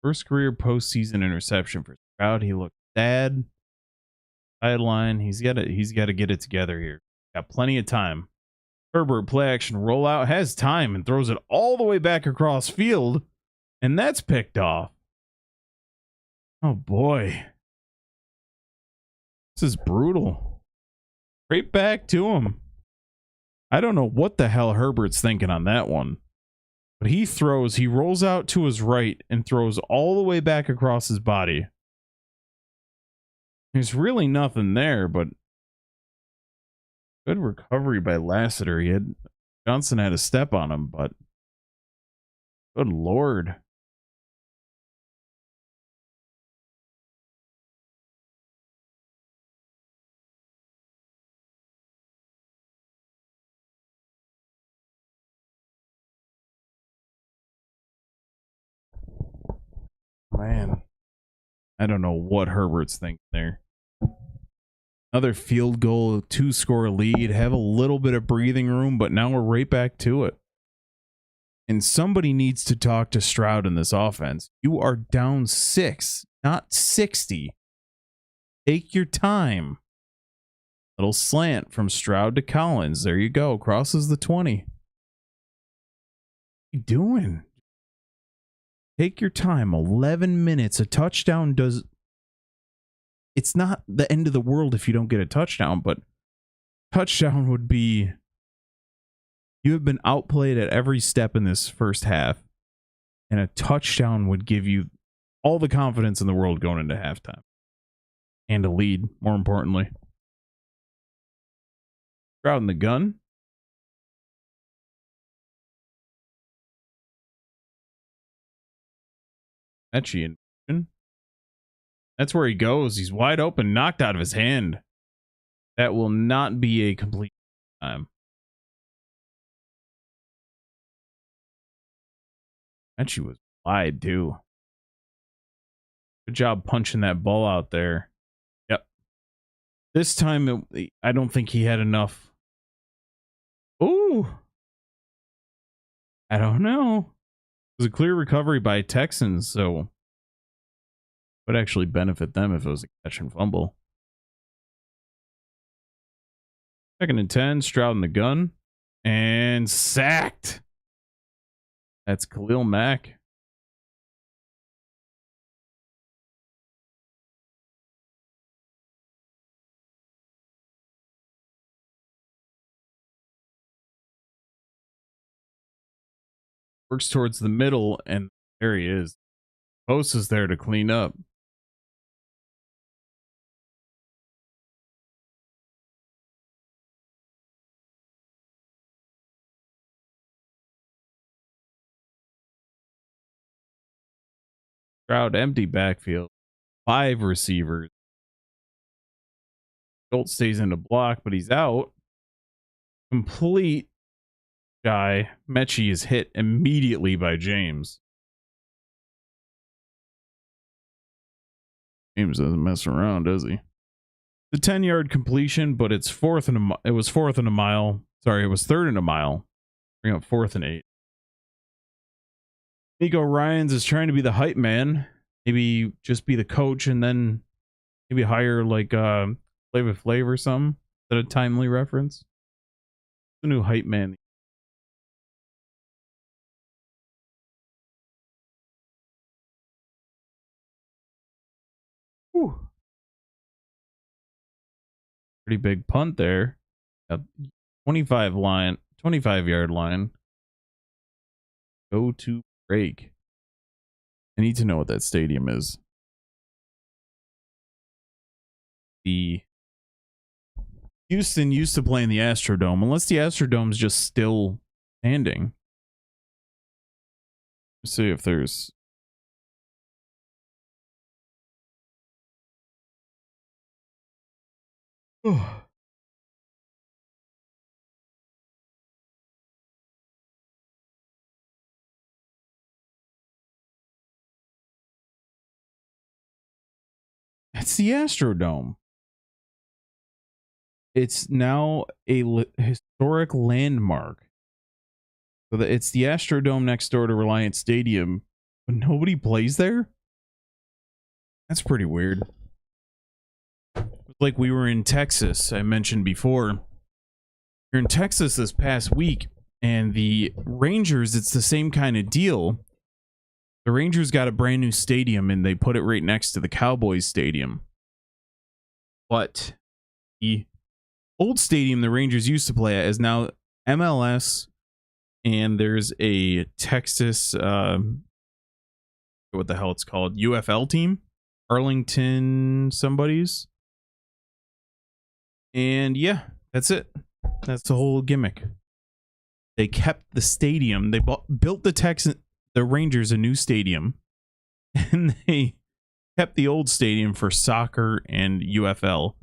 First career postseason interception for Stroud. He looked sad. Sideline. He's got to get it together here. Got plenty of time. Herbert play action rollout has time and throws it all the way back across field, and that's picked off. Oh boy, this is brutal. Straight back to him. I don't know what the hell Herbert's thinking on that one. But he rolls out to his right and throws all the way back across his body. There's really nothing there, but good recovery by Lassiter. Johnson had a step on him, but good Lord. Man, I don't know what Herbert's thinking there. Another field goal, 2-score lead, have a little bit of breathing room, but now we're right back to it. And somebody needs to talk to Stroud in this offense. You are down 6. not 60. Take your time. Little slant from Stroud to Collins. There you go. Crosses the 20. What are you doing? Take your time. 11 minutes. A touchdown does... It's not the end of the world if you don't get a touchdown, but touchdown would be... You have been outplayed at every step in this first half, and a touchdown would give you all the confidence in the world going into halftime. And a lead, more importantly. Crowd in the gun. Etchy in. That's where he goes. He's wide open, knocked out of his hand. That will not be a complete time. Etchy was wide, too. Good job punching that ball out there. Yep. This time, I don't think he had enough. Ooh. I don't know. It was a clear recovery by Texans, so it would actually benefit them if it was a catch and fumble. 2nd and 10, Stroud in the gun. And sacked. That's Khalil Mack. Works towards the middle, and there he is. Post is there to clean up. Stroud empty backfield. 5 receivers. Schultz stays in the block, but he's out. Complete guy. Mechie is hit immediately by James. James doesn't mess around, does he? The 10-yard completion, but it's it was 4th and a mile. Sorry, it was 3rd and a mile. Bring up 4th and 8. Nico Ryans is trying to be the hype man. Maybe just be the coach and then maybe hire like Flavor Flav or something. Is that a timely reference? The new hype man. Whew. Pretty big punt there. 25-yard line. Go to break. I need to know what that stadium is. The Houston used to play in the Astrodome, unless the Astrodome's just still standing. Let's see if there's... It's the Astrodome. It's now a historic landmark. So it's the Astrodome next door to Reliant Stadium, but nobody plays there? That's pretty weird. It's like we were in Texas, I mentioned before. We're in Texas this past week, and the Rangers, it's the same kind of deal. The Rangers got a brand new stadium, and they put it right next to the Cowboys stadium. But the old stadium the Rangers used to play at is now MLS, and there's a Texas, what the hell it's called, UFL team? Arlington somebody's. And yeah, that's it. That's the whole gimmick. They kept the stadium. They built the Rangers a new stadium, and they kept the old stadium for soccer and UFL.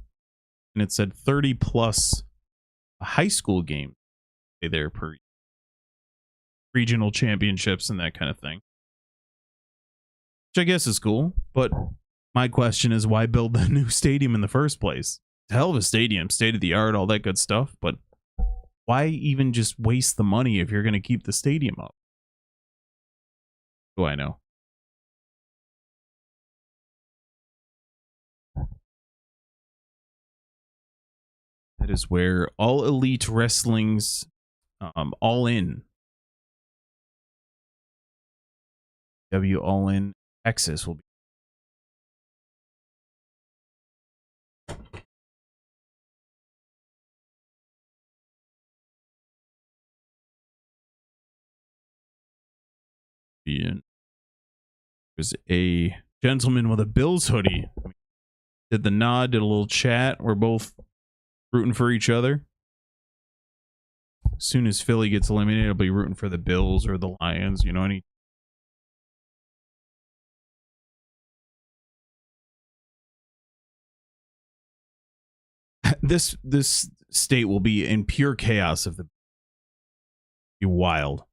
And it said 30 plus high school games there per regional championships and that kind of thing. Which I guess is cool, but my question is, why build the new stadium in the first place? It's a hell of a stadium, state of the art, all that good stuff, but why even just waste the money if you're going to keep the stadium up? What do I know? That is where All Elite Wrestling's All In All In Texas will be in. There's a gentleman with a Bills hoodie. Did the nod, did a little chat. We're both rooting for each other. As soon as Philly gets eliminated, I'll be rooting for the Bills or the Lions. You know, any. This state will be in pure chaos if the be wild.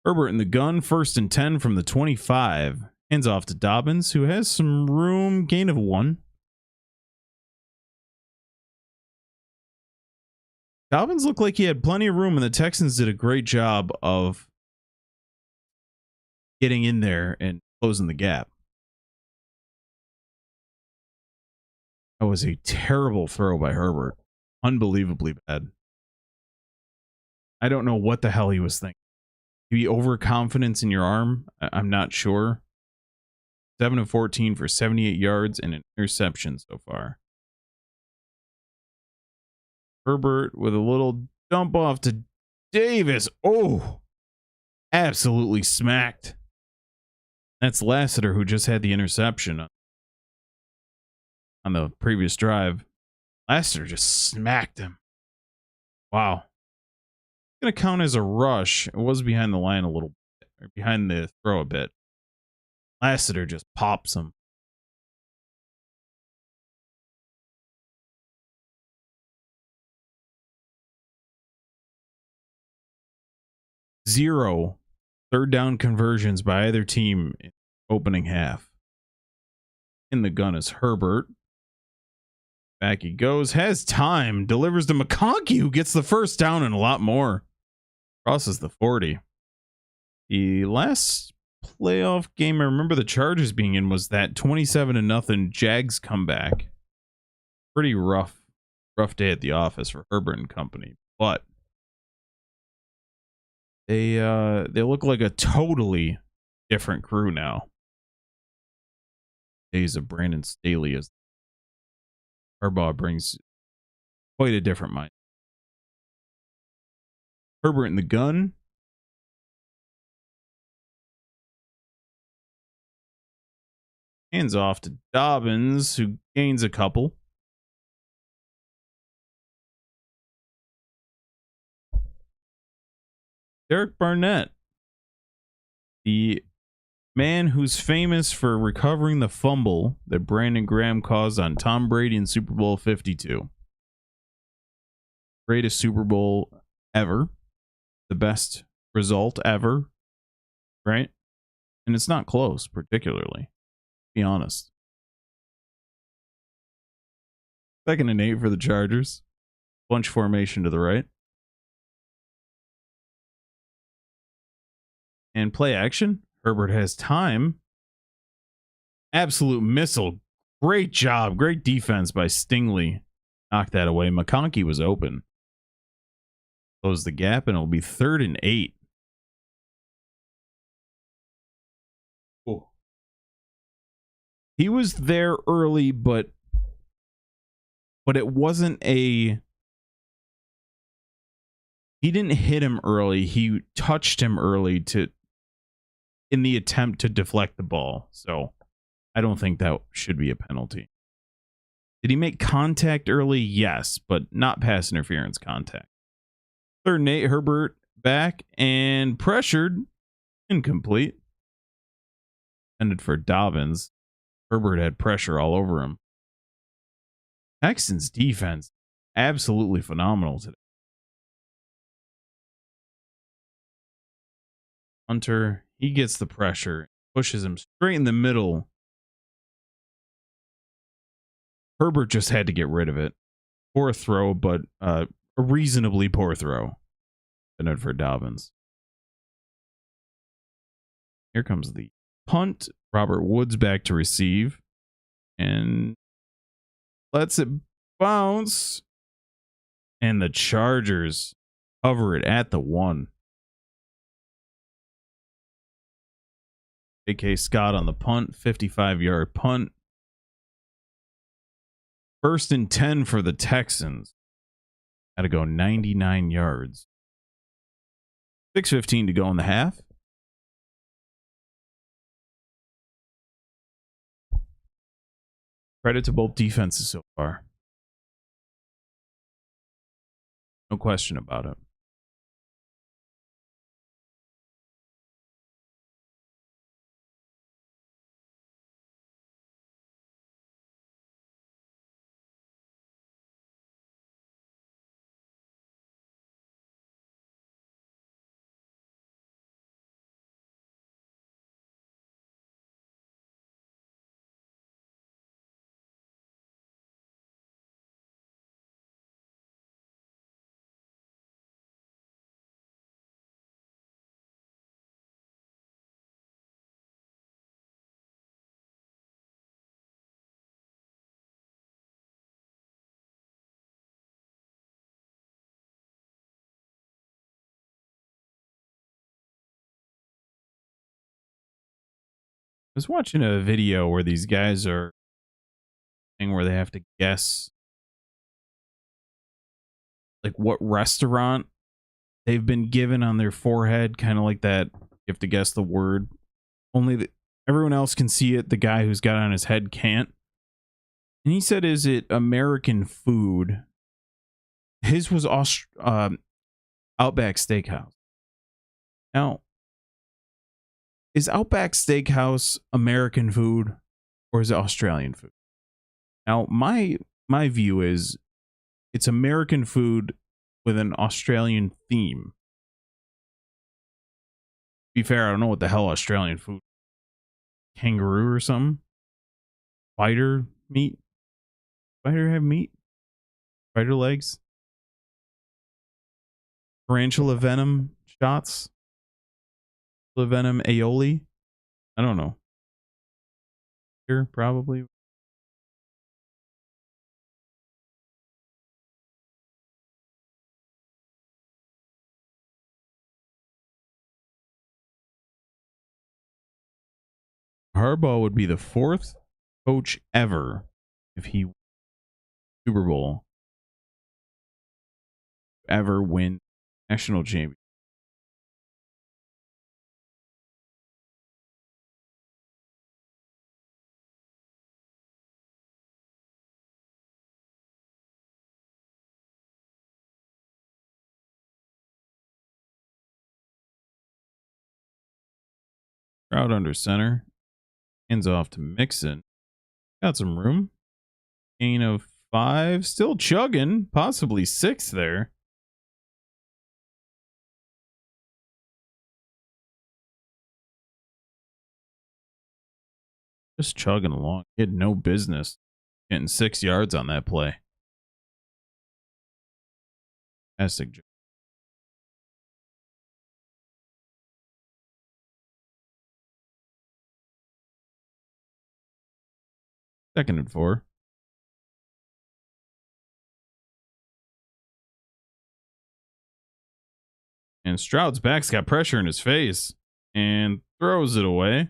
Herbert in the gun, 1st and 10 from the 25. Hands off to Dobbins, who has some room, gain of 1. Dobbins looked like he had plenty of room, and the Texans did a great job of getting in there and closing the gap. That was a terrible throw by Herbert. Unbelievably bad. I don't know what the hell he was thinking. Maybe overconfidence in your arm? I'm not sure. 7 of 14 for 78 yards and an interception so far. Herbert with a little dump off to Davis. Oh, absolutely smacked. That's Lassiter, who just had the interception on the previous drive. Lassiter just smacked him. Wow. Going to count as a rush. It was behind the line a little bit, or behind the throw a bit. Lassiter just pops him. Zero third down conversions by either team in opening half. In the gun is Herbert. Back he goes, has time, delivers to McConkey, who gets the first down and a lot more. Crosses the 40. The last playoff game I remember the Chargers being in was that 27-0 Jags comeback. Pretty rough day at the office for Herbert and company, but they look like a totally different crew now. Days of Brandon Staley as Harbaugh brings quite a different mind. Herbert in the gun. Hands off to Dobbins, who gains a couple. Derek Barnett, the man who's famous for recovering the fumble that Brandon Graham caused on Tom Brady in Super Bowl 52. Greatest Super Bowl ever. The best result ever. Right? And it's not close, particularly. Be honest. 2nd and 8 for the Chargers. Bunch formation to the right. And play action. Herbert has time. Absolute missile. Great job. Great defense by Stingley. Knocked that away. McConkey was open. Close the gap, and it'll be 3rd and 8. Oh. He was there early, but it wasn't a... He didn't hit him early. He touched him early in the attempt to deflect the ball. So I don't think that should be a penalty. Did he make contact early? Yes, but not pass interference contact. 3rd and 8, Herbert back and pressured. Incomplete. Ended for Dobbins. Herbert had pressure all over him. Texans defense, absolutely phenomenal today. Hunter, he gets the pressure, pushes him straight in the middle. Herbert just had to get rid of it. Poor throw, but a reasonably poor throw. Ended for Dobbins. Here comes the punt. Robert Woods back to receive. And lets it bounce. And the Chargers cover it at the 1. J.K. Scott on the punt, 55-yard punt. 1st and 10 for the Texans. Got to go 99 yards. 6:15 to go in the half. Credit to both defenses so far. No question about it. I was watching a video where these guys are where they have to guess like what restaurant they've been given on their forehead, kind of like that. You have to guess the word. Only everyone else can see it. The guy who's got it on his head can't. And he said, "Is it American food?" His was Outback Steakhouse. Now, is Outback Steakhouse American food or is it Australian food? Now, my view is it's American food with an Australian theme. To be fair, I don't know what the hell Australian food. Kangaroo or something? Spider meat? Spider have meat? Spider legs? Tarantula venom shots? Venom aioli? I don't know. Here, probably. Harbaugh would be the 4th coach ever if he Super Bowl ever win national championship. Crowd under center. Hands off to Mixon. Got some room. Gain of 5. Still chugging. Possibly 6 there. Just chugging along. He had no business getting 6 yards on that play. Fantastic job. Second and 4. And Stroud's back's got pressure in his face and throws it away.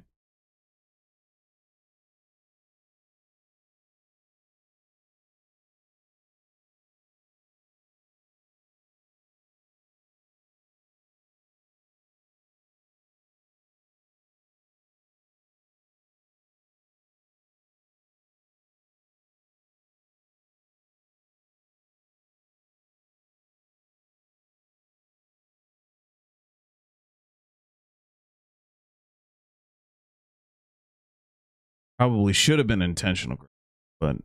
Probably should have been intentional, but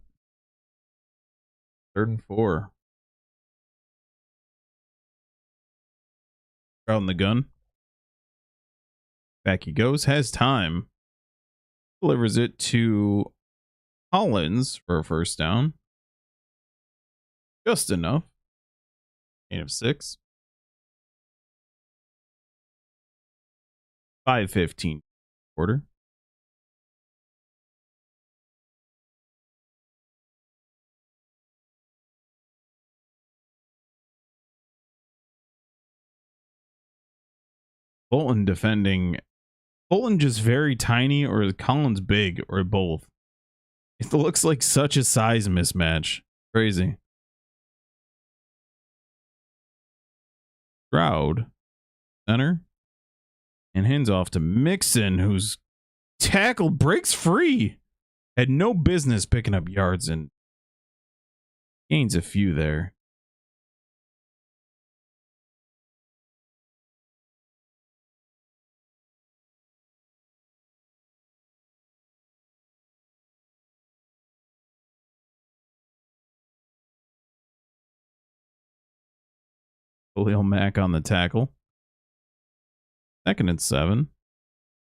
3rd and 4. Stroud in the gun. Back he goes. Has time. Delivers it to Collins for a 1st down. Just enough. Gain of 6. 5:15 quarter. Bolton defending. Bolton just very tiny, or Collins big, or both. It looks like such a size mismatch. Crazy. Stroud, center, and hands off to Mixon, who's tackled, breaks free. Had no business picking up yards and gains a few there. Khalil Mack on the tackle. 2nd and 7.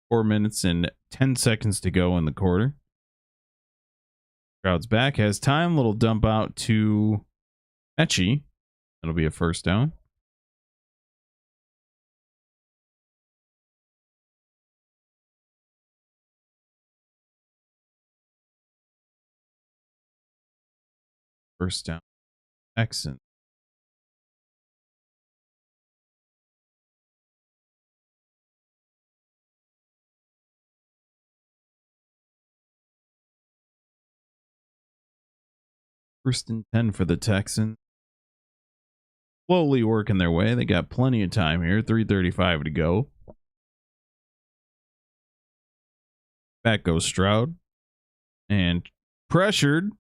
4 minutes and 10 seconds to go in the quarter. Stroud's back, has time. Little dump out to Etchie. That'll be a first down. First down. Excellent. First and 10 for the Texans. Slowly working their way. They got plenty of time here. 3:35 to go. Back goes Stroud. And pressured.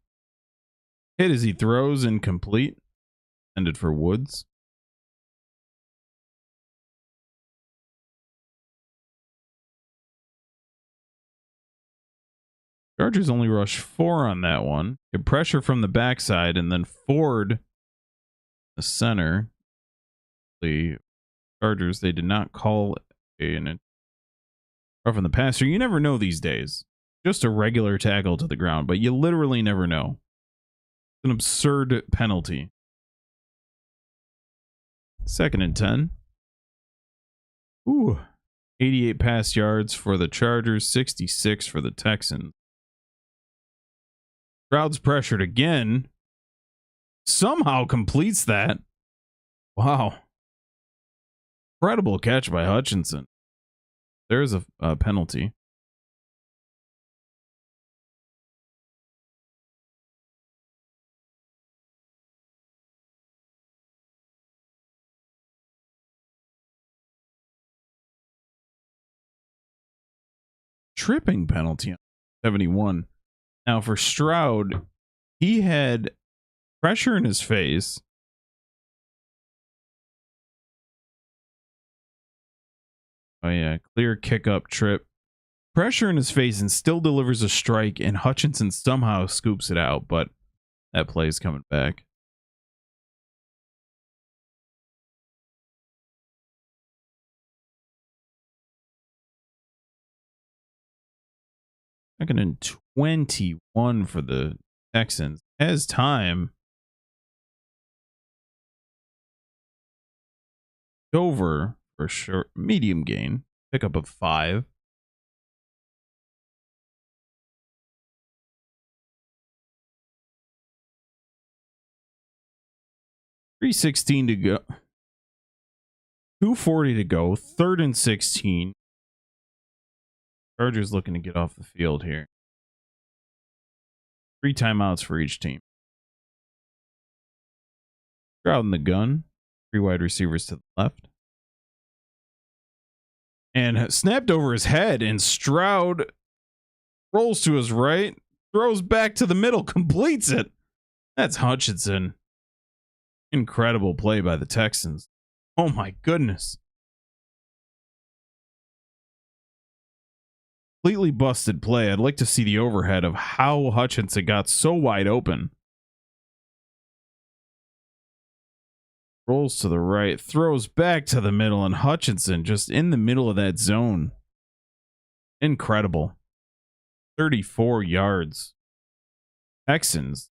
Hit as he throws, incomplete. Ended for Woods. Chargers only rush 4 on that one. Get pressure from the backside and then Ford, the center. The Chargers, they did not call an rough in the passer. You never know these days. Just a regular tackle to the ground, but you literally never know. It's an absurd penalty. 2nd and 10. Ooh. 88 pass yards for the Chargers, 66 for the Texans. Stroud's pressured again. Somehow completes that. Wow. Incredible catch by Hutchinson. There's a penalty. Tripping penalty on 71. Now for Stroud, he had pressure in his face. Oh yeah, clear kick up trip. Pressure in his face and still delivers a strike, and Hutchinson somehow scoops it out, but that play is coming back. Second and 21 for the Texans. Has time. Over for short, medium gain. Pickup of 5. $3:16 to go. 2:40 to go. 3rd and 16. Chargers looking to get off the field here. 3 timeouts for each team. Stroud in the gun. 3 wide receivers to the left. And snapped over his head, and Stroud rolls to his right, throws back to the middle, completes it. That's Hutchinson. Incredible play by the Texans. Oh my goodness. Completely busted play. I'd like to see the overhead of how Hutchinson got so wide open. Rolls to the right, throws back to the middle, and Hutchinson just in the middle of that zone. Incredible. 34 yards. Texans.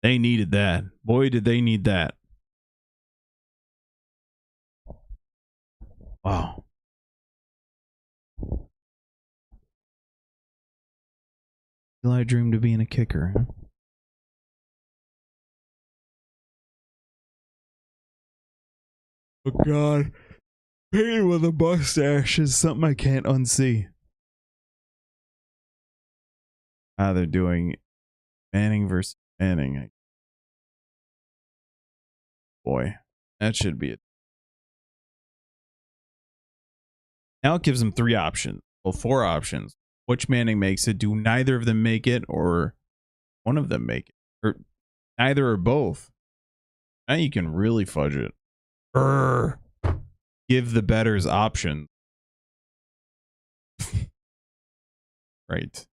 They needed that. Boy, did they need that. Wow. Eli dreamed of being a kicker, huh? Oh, God. Painted with a mustache is something I can't unsee. They're doing Manning versus Manning. Boy, that should be it. Now it gives them 3 options. Well, 4 options. Which Manning makes it? Do neither of them make it, or one of them make it? Or neither or both? Now you can really fudge it. Give the betters option. Right.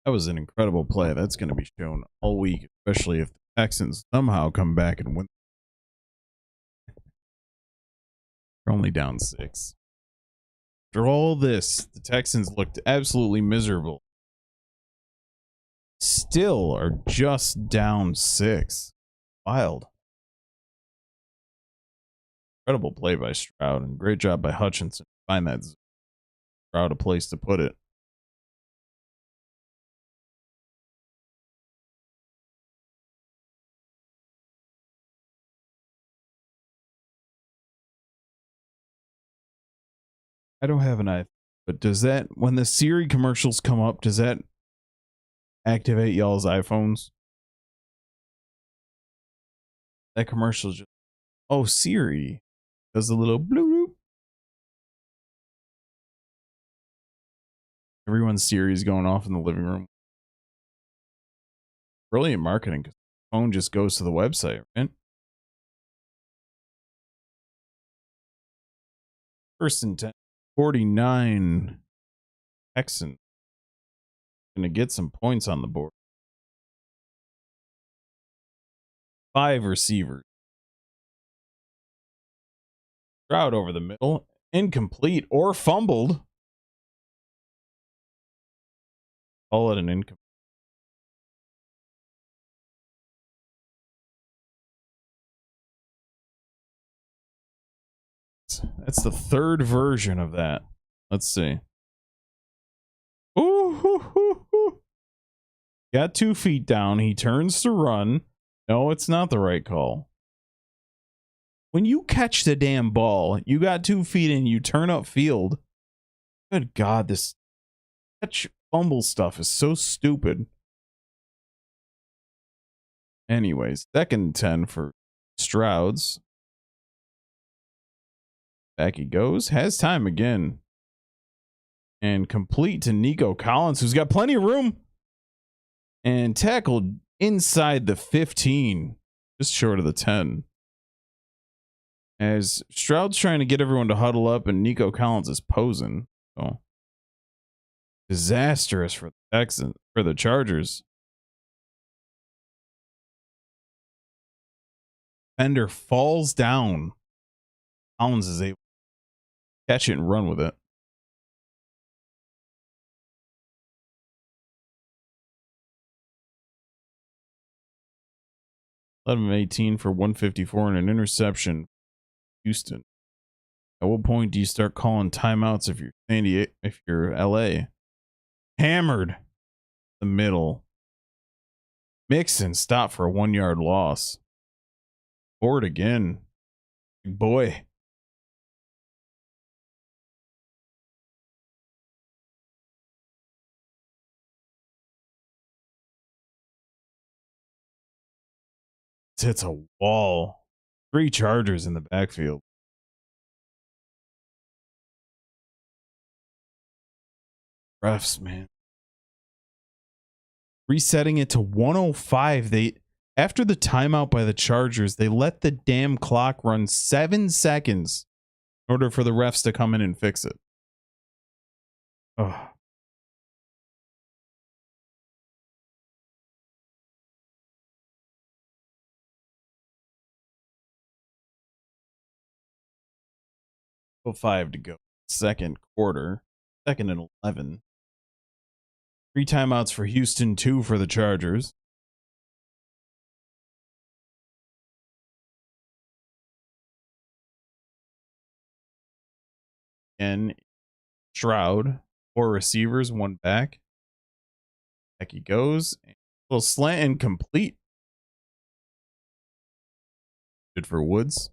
That was an incredible play. That's going to be shown all week, especially if the Texans somehow come back and win. They're only down 6. After all this, the Texans looked absolutely miserable. Still are just down 6. Wild. Incredible play by Stroud, and great job by Hutchinson to find that Stroud a place to put it. I don't have an iPhone, but does that, when the Siri commercials come up, does that activate y'all's iPhones? That commercial just, oh, Siri does a little bloop. Everyone's Siri's going off in the living room. Brilliant marketing, because the phone just goes to the website, right? First and 10, 49 Texans. Gonna get some points on the board. 5 receivers. Stroud over the middle. Incomplete or fumbled. Call it an incomplete. That's the 3rd version of that. Let's see. Ooh, got 2 feet down. He turns to run. No, it's not the right call. When you catch the damn ball, you got 2 feet and you turn up field. Good God, this catch fumble stuff is so stupid. Anyways, 2nd and 10 for Strouds. Back he goes. Has time again. And complete to Nico Collins, who's got plenty of room. And tackled inside the 15. Just short of the 10. As Stroud's trying to get everyone to huddle up and Nico Collins is posing. So disastrous for the Texans, for the Chargers. Fender falls down. Collins is able to catch it and run with it. 11-18 for 154 and an interception. Houston. At what point do you start calling timeouts if you're LA? Hammered the middle. Mixon stopped for a 1-yard loss. Forward again. Big boy. Hits a wall. 3 Chargers in the backfield. Refs, man. Resetting it to 105. After the timeout by the Chargers, they let the damn clock run 7 seconds in order for the refs to come in and fix it. Oh. 5 to go. Second quarter. Second and 11. 3 timeouts for Houston, 2 for the Chargers. And Stroud, 4 receivers, 1 back. Back he goes. A little slant and complete. Good for Woods.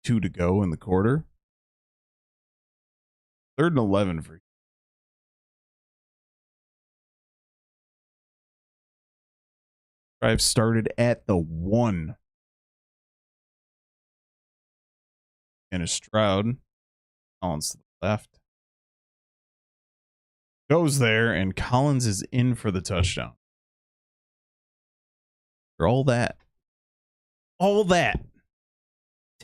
Two to go in the quarter. Third and 11 for drive started at the 1. And a Stroud. Collins to the left. Goes there, and Collins is in for the touchdown. For all that.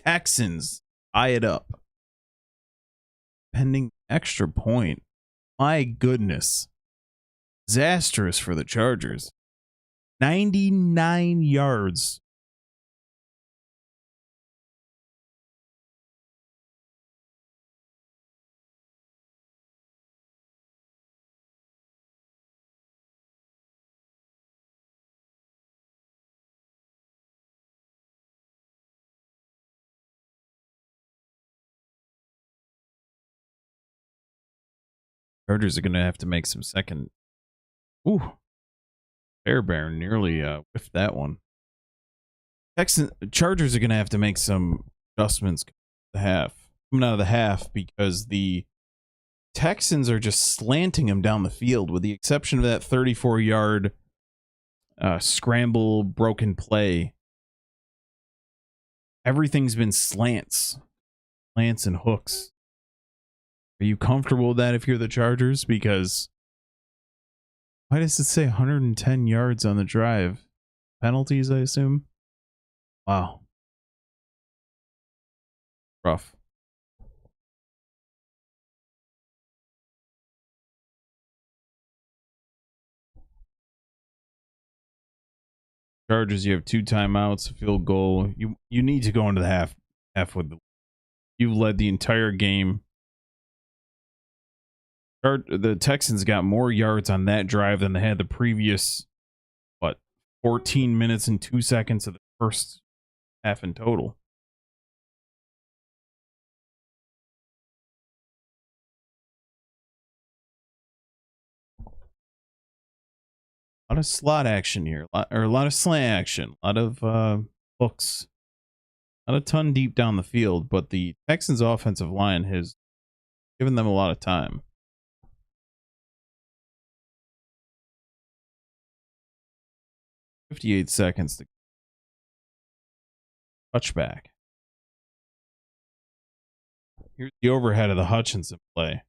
Texans eye it up. Pending extra point. My goodness. Disastrous for the Chargers. 99 yards. Chargers are going to have to make some second. Ooh. Fairbairn nearly whiffed that one. Chargers are going to have to make some adjustments coming out of the half because the Texans are just slanting him down the field with the exception of that 34-yard scramble broken play. Everything's been slants and hooks. Are you comfortable with that if you're the Chargers? Because why does it say 110 yards on the drive? Penalties, I assume? Wow. Rough. Chargers, you have 2 timeouts, a field goal. You need to go into the half with the. You've led the entire game. The Texans got more yards on that drive than they had the previous, 14 minutes and 2 seconds of the first half in total. A lot of slot action here, or a lot of slant action, a lot of hooks, not a ton deep down the field, but the Texans' offensive line has given them a lot of time. 58 seconds to touchback. Here's the overhead of the Hutchinson play.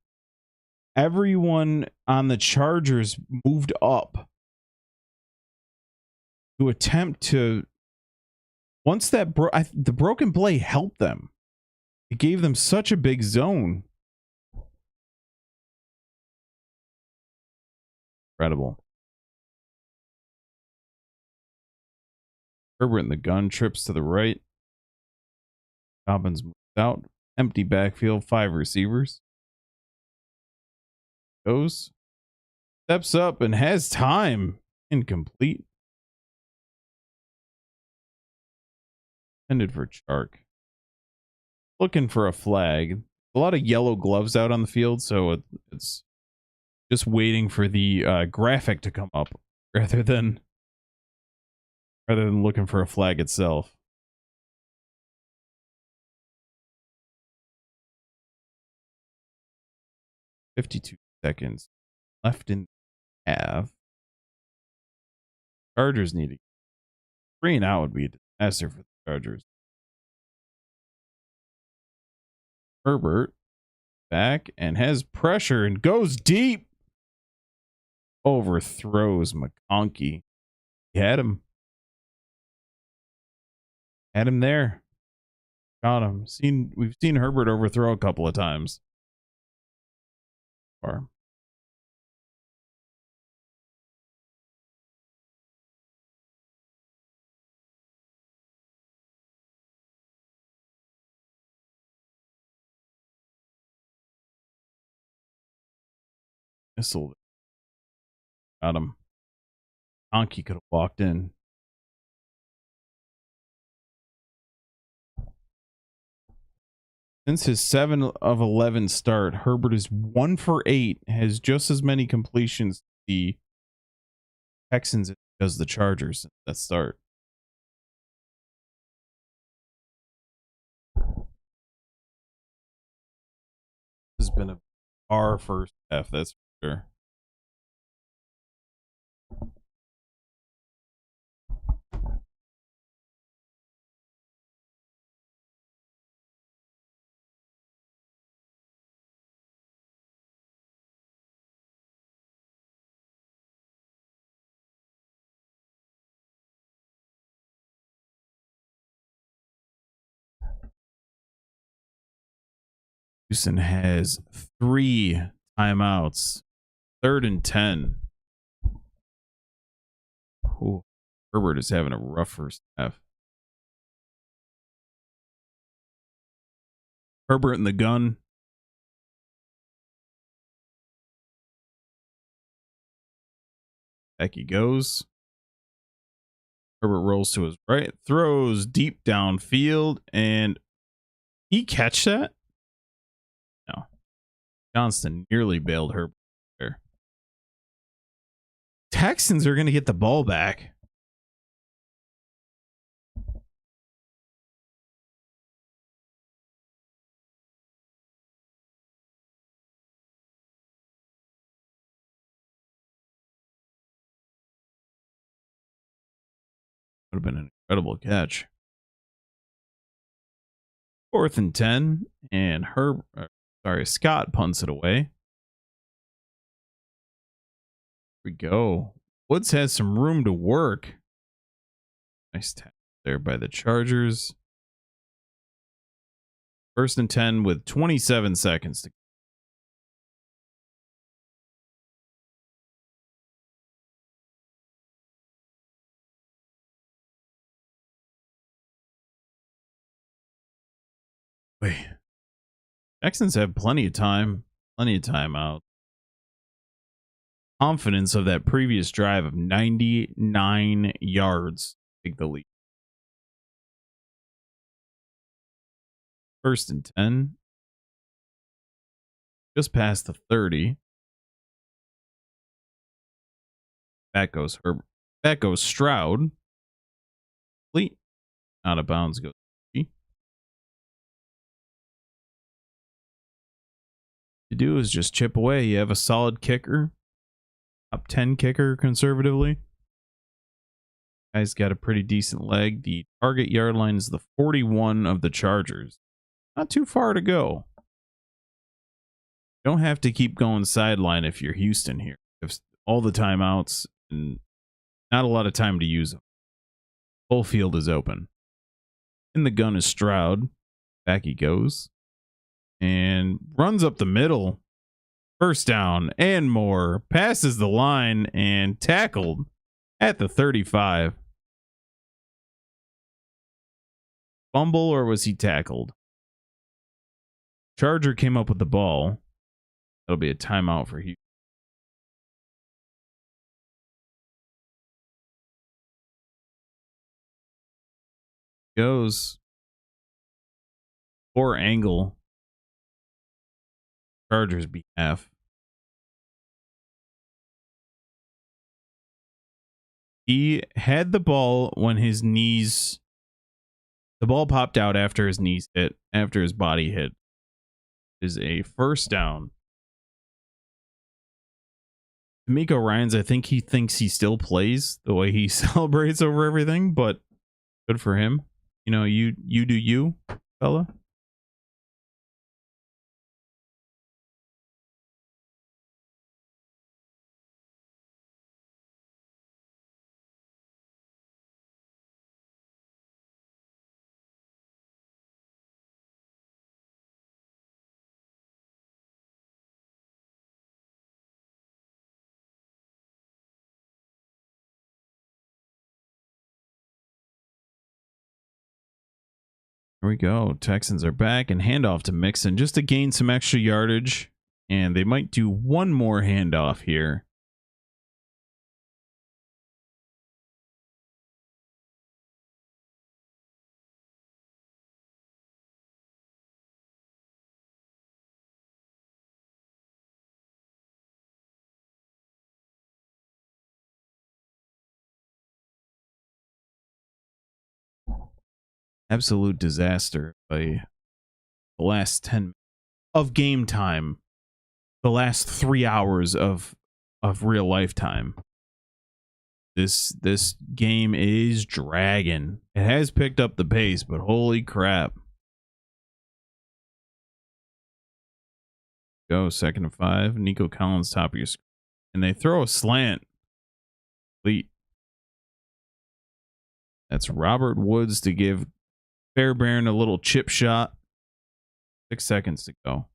Everyone on the Chargers moved up to attempt to. Once that the broken play helped them. It gave them such a big zone. Incredible. Herbert in the gun, trips to the right. Dobbins moves out. Empty backfield, 5 receivers. Goes. Steps up and has time. Incomplete. Intended for Chark. Looking for a flag. A lot of yellow gloves out on the field, so it's just waiting for the graphic to come up rather than looking for a flag itself. $52 seconds left in half. Chargers need to 3 and out would be a disaster for the Chargers. Herbert back and has pressure and goes deep. Overthrows McConkey. He had him. Had him there. Got him. We've seen Herbert overthrow a couple of times. Or missile. Got him. Donkey could have walked in. Since his 7 of 11 start, Herbert is 1 for 8, has just as many completions the Texans as the Chargers at that start. This has been a par first half, that's for sure. Houston has 3 timeouts. 3rd and 10. Ooh, Herbert is having a rough first half. Herbert in the gun. Back he goes. Herbert rolls to his right, throws deep downfield, and he catch that? No. Johnston nearly bailed Herbert there. Texans are going to get the ball back. Would have been an incredible catch. 4th and 10, and Scott punts it away. Here we go. Woods has some room to work. Nice tap there by the Chargers. 1st and 10 with 27 seconds to go. Wait. Texans have plenty of time. Plenty of time out. Confidence of that previous drive of 99 yards. Take the lead. 1st and 10. Just past the 30. Back goes Herbert. Back goes Stroud. Complete. Out of bounds goes G. To do is just chip away. You have a solid kicker. Top 10 kicker conservatively. Guy's got a pretty decent leg. The target yard line is the 41 of the Chargers. Not too far to go. Don't have to keep going sideline if you're Houston here. If all the timeouts and not a lot of time to use them. Full field is open. In the gun is Stroud. Back he goes. And runs up the middle. 1st down and more. Passes the line and tackled at the 35. Fumble, or was he tackled? Charger came up with the ball. That'll be a timeout for Houston. Goes. Poor angle. Chargers behalf. He had the ball when his knees. The ball popped out after his knees hit, after his body hit. It is a 1st down. D'Amico Ryans, I think he thinks he still plays the way he celebrates over everything, but good for him. You know, you do you, fella. Here we go. Texans are back and handoff to Mixon just to gain some extra yardage. And they might do one more handoff here. Absolute disaster by the last 10 of game time. The last 3 hours of real life time. This game is dragging. It has picked up the pace, but holy crap. Go 2nd and 5. Nico Collins top of your screen. And they throw a slant. Complete. That's Robert Woods to give Fairbairn a little chip shot. 6 seconds to go.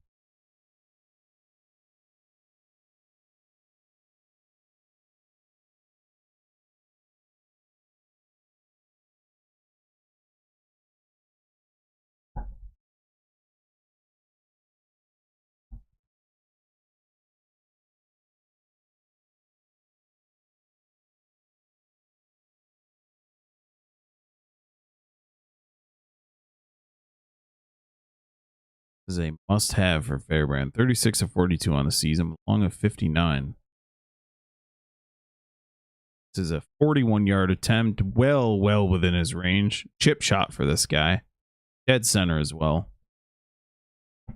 This is a must-have for Fairbairn. 36 of 42 on the season, long of 59. This is a 41-yard attempt, well within his range. Chip shot for this guy. Dead center as well.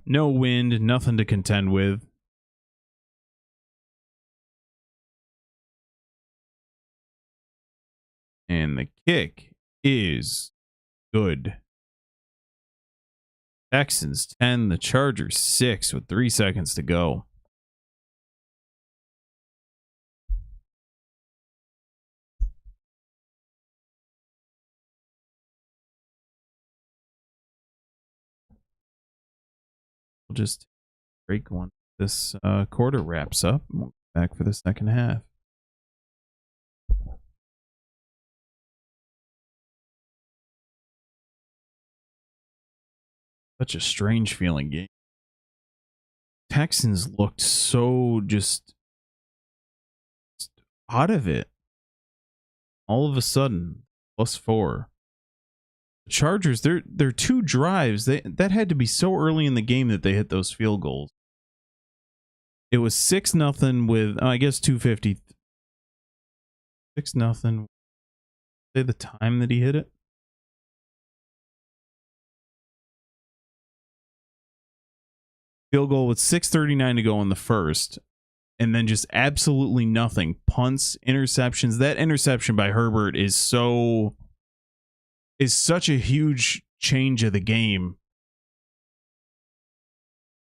No wind, nothing to contend with. And the kick is good. Texans 10, the Chargers 6 with 3 seconds to go. We'll just break one. This quarter wraps up. We'll be back for the second half. Such a strange feeling game. Texans looked so just out of it. All of a sudden, +4. The Chargers, they're 2 drives. That had to be so early in the game that they hit those field goals. It was 6-0 with I guess 250. 6-0. Say the time that he hit it. Field goal with 6:39 to go in the first, and then just absolutely nothing. Punts, interceptions. That interception by Herbert is such a huge change of the game.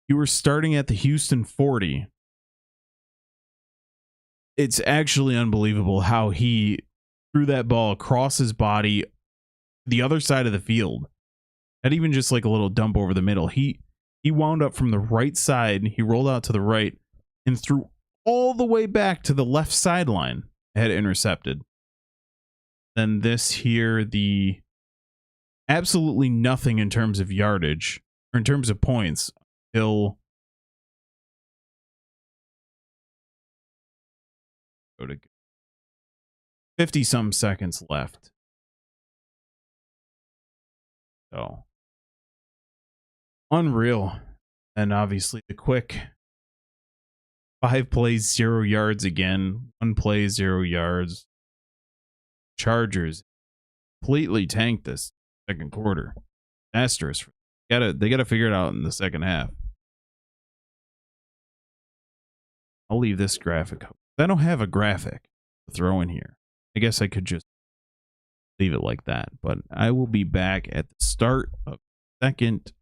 You were starting at the Houston 40. It's actually unbelievable how he threw that ball across his body, the other side of the field. Not even just like a little dump over the middle. He wound up from the right side. He rolled out to the right and threw all the way back to the left sideline. Had intercepted. Then this here, the absolutely nothing in terms of yardage or in terms of points. He'll go to 50 some seconds left. So unreal. And obviously the quick 5 plays, 0 yards again. 1 play, 0 yards. Chargers completely tanked this second quarter. Disastrous. They gotta figure it out in the second half. I'll leave this graphic up. I don't have a graphic to throw in here. I guess I could just leave it like that. But I will be back at the start of the second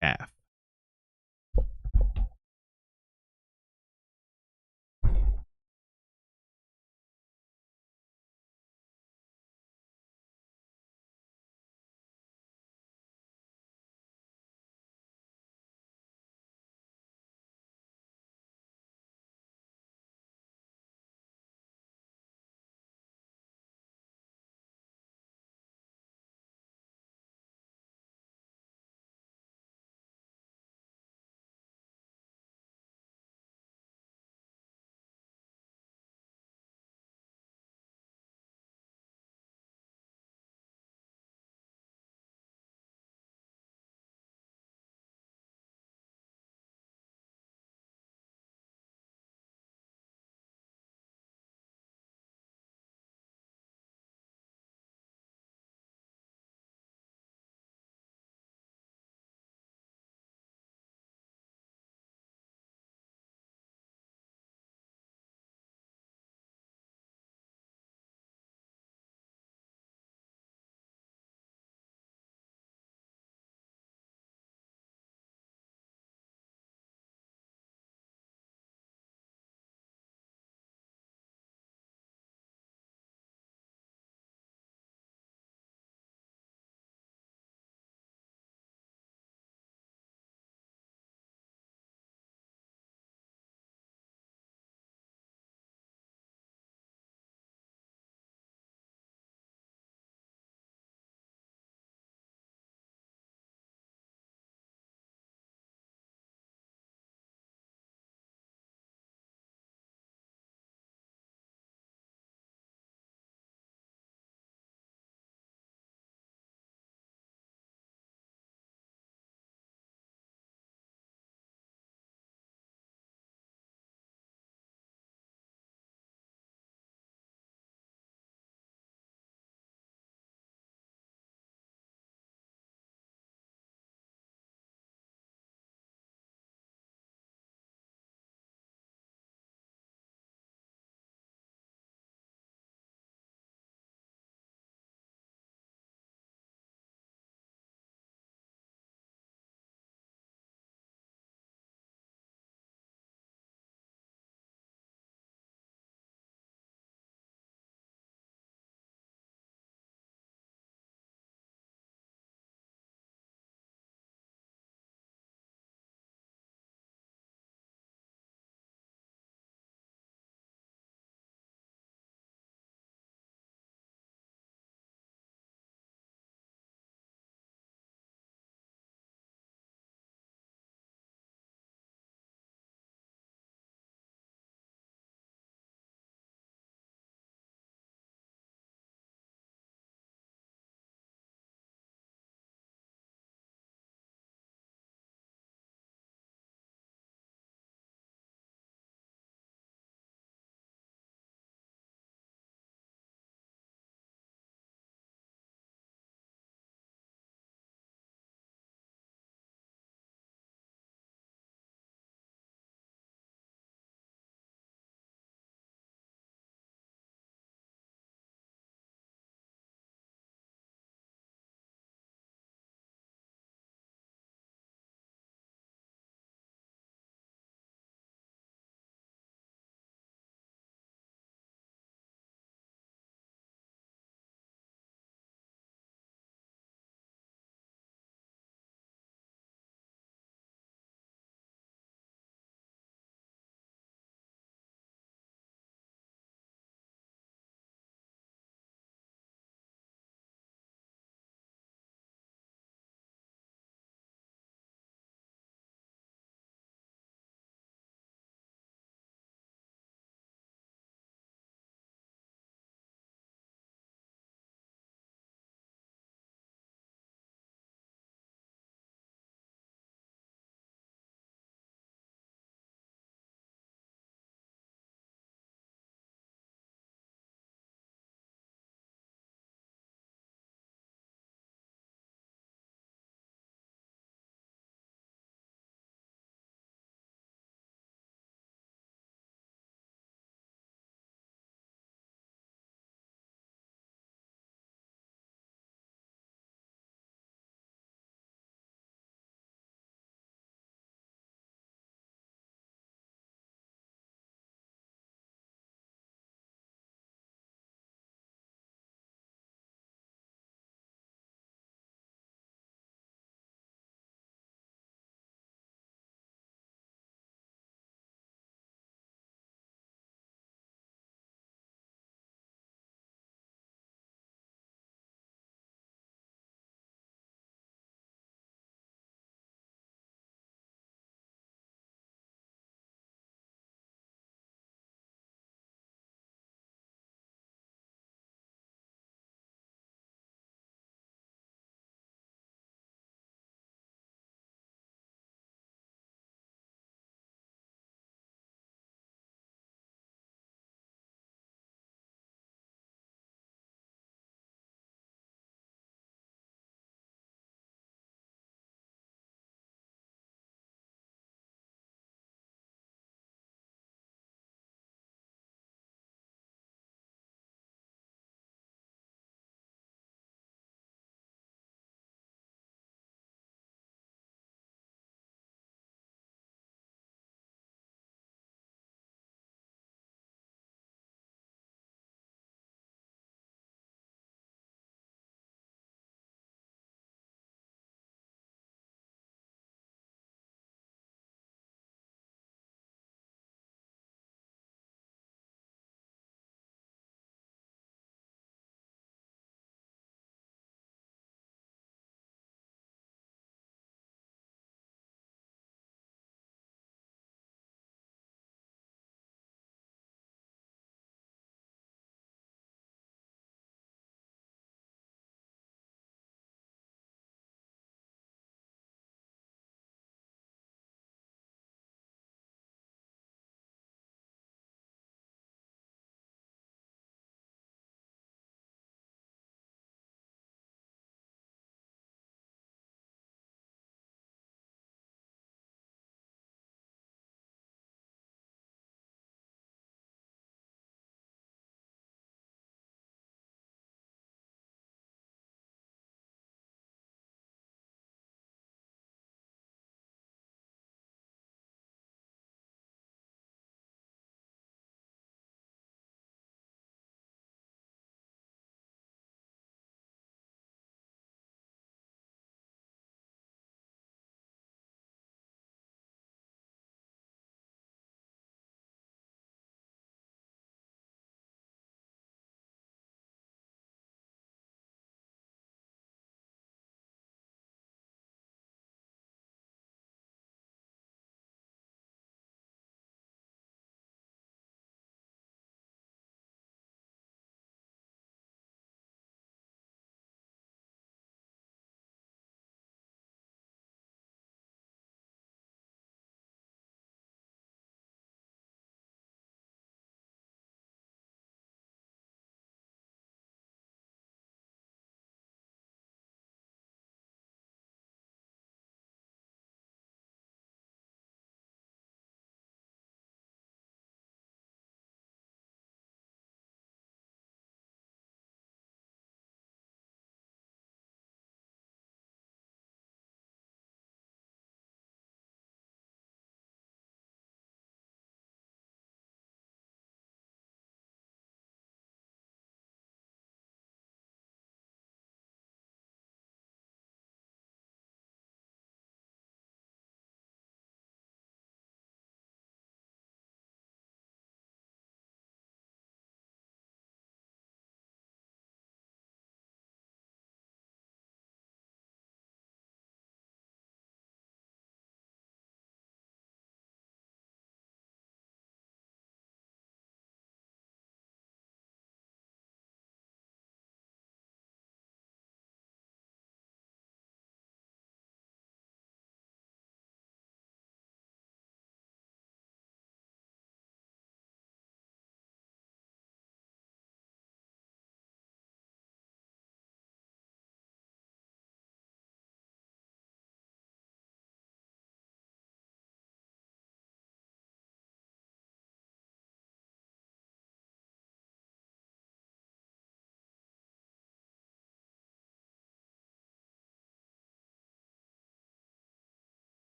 half.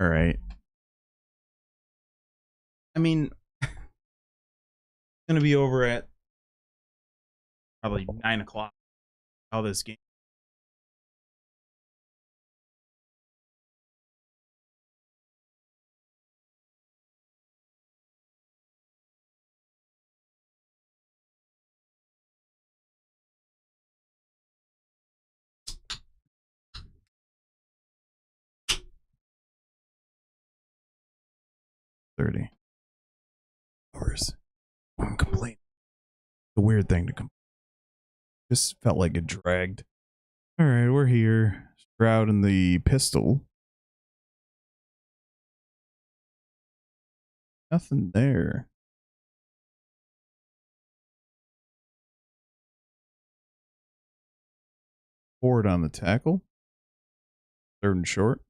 All right. I mean, it's gonna be over at probably 9 o'clock. How this game? $30. I'm complaining. The weird thing to complain. Just felt like it dragged. All right, we're here. Stroud and the pistol. Nothing there. Ford on the tackle. Third and short.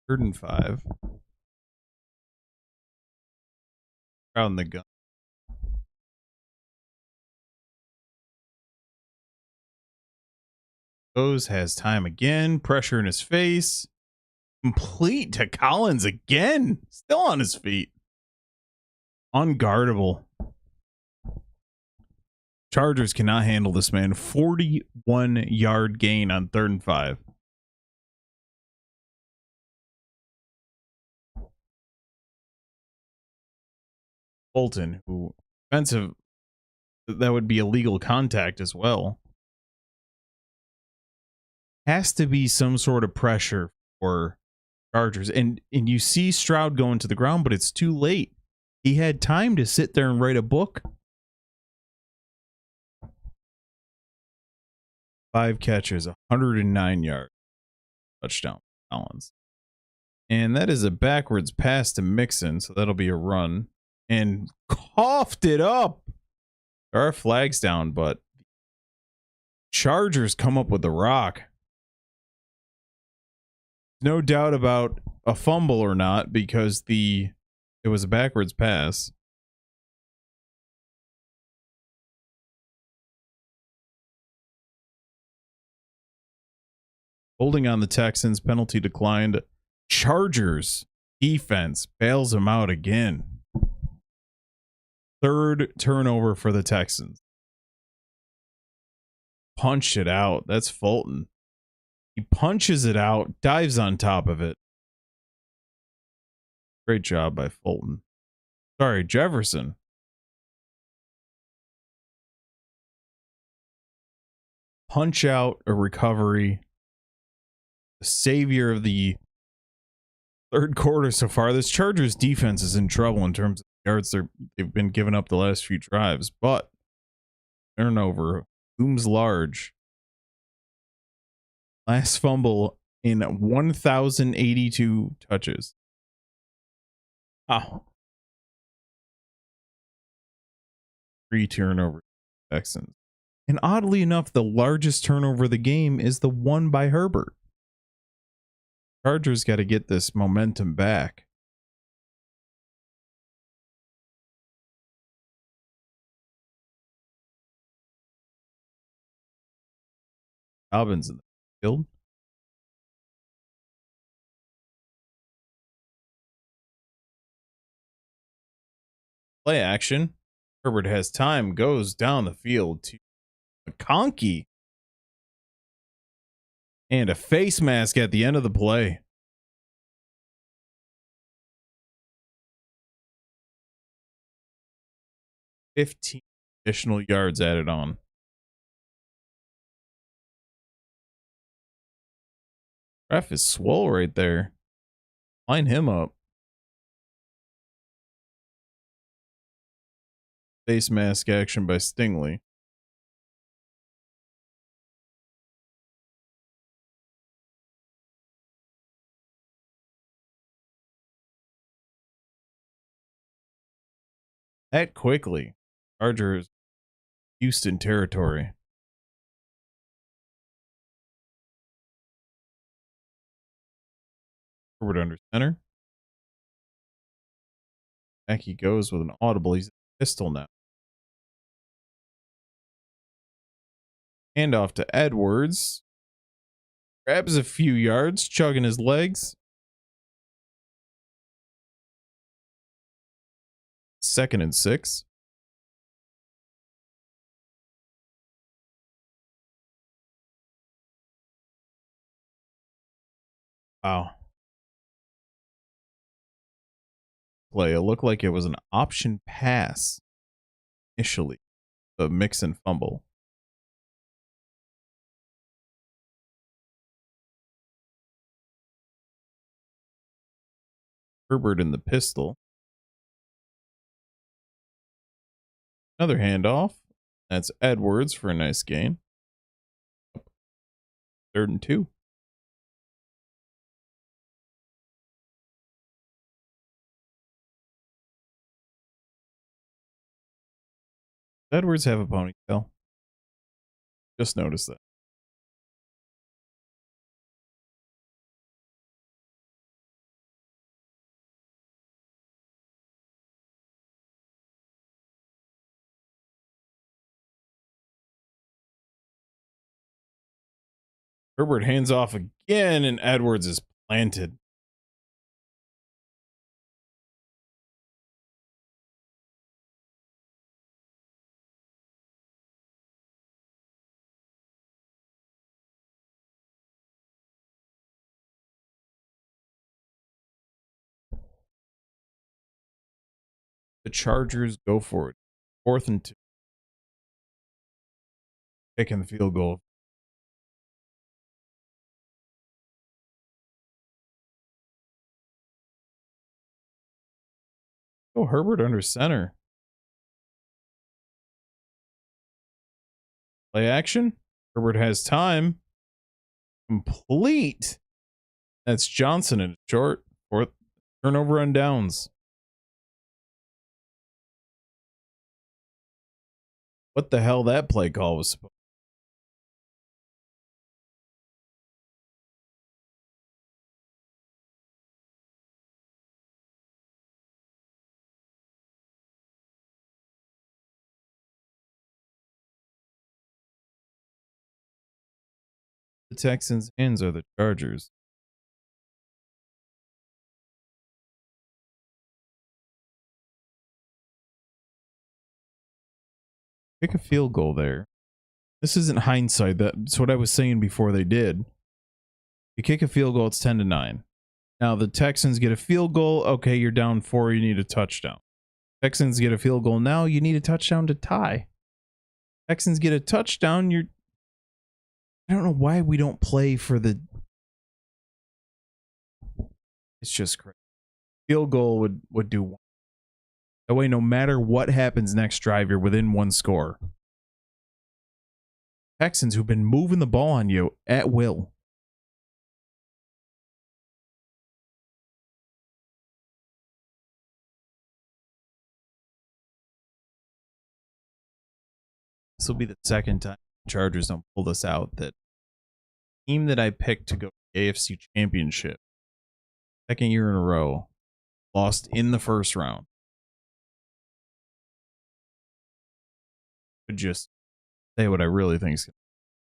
Third and 5. Stroud in the gun. Goes, has time again. Pressure in his face. Complete to Collins again. Still on his feet. Unguardable. Chargers cannot handle this man. 41-yard gain on 3rd and 5. Bolton, who offensive, that would be illegal contact as well. Has to be some sort of pressure for Chargers. And you see Stroud going to the ground, but it's too late. He had time to sit there and write a book. 5 catches, 109 yards. Touchdown, Collins. And that is a backwards pass to Mixon, so that'll be a run. And coughed it up. There are flags down, but Chargers come up with the rock. No doubt about a fumble or not, because it was a backwards pass. Holding on the Texans, penalty declined. Chargers defense bails him out again. 3rd turnover for the Texans. Punched it out. That's Fulton. He punches it out, dives on top of it. Great job by Fulton. Sorry, Jefferson. Punch out a recovery. The savior of the 3rd quarter so far. This Chargers defense is in trouble in terms of yards they've been giving up the last few drives, but turnover looms large. Last fumble in 1,082 touches. Oh. 3 turnovers. Texans. And oddly enough, the largest turnover of the game is the one by Herbert. Chargers got to get this momentum back. Dobbins in the field. Play action. Herbert has time, goes down the field to McConkey. And a face mask at the end of the play. $15 additional yards added on. Ref is swole right there. Line him up. Face mask action by Stingley. That quickly. Chargers, Houston territory. Forward under center. Back he goes with an audible. He's a pistol now. Hand off to Edwards. Grabs a few yards, chugging his legs. 2nd and 6. Wow. Play. It looked like it was an option pass initially. A mix and fumble. Herbert in the pistol. Another handoff. That's Edwards for a nice gain. 3rd and 2. Edwards have a ponytail. Just noticed that. Herbert hands off again, and Edwards is planted. The Chargers go for it. 4th and 2. Taking the field goal. Oh, Herbert under center. Play action. Herbert has time. Complete. That's Johnson in short. 4th turnover on downs. What the hell that play call was supposed. The Texans' hands are the Chargers. Pick a field goal there. This isn't hindsight. That's what I was saying before they did. You kick a field goal, it's 10 to 9. Now the Texans get a field goal. Okay, you're down 4. You need a touchdown. Texans get a field goal. Now you need a touchdown to tie. Texans get a touchdown. I don't know why we don't play for the. It's just crazy. Field goal would do one. That way, no matter what happens next drive, you're within 1 score. Texans who've been moving the ball on you at will. This will be the 2nd time the Chargers don't pull this out. That team that I picked to go to the AFC Championship, 2nd year in a row, lost in the 1st round. Could just say what I really think is.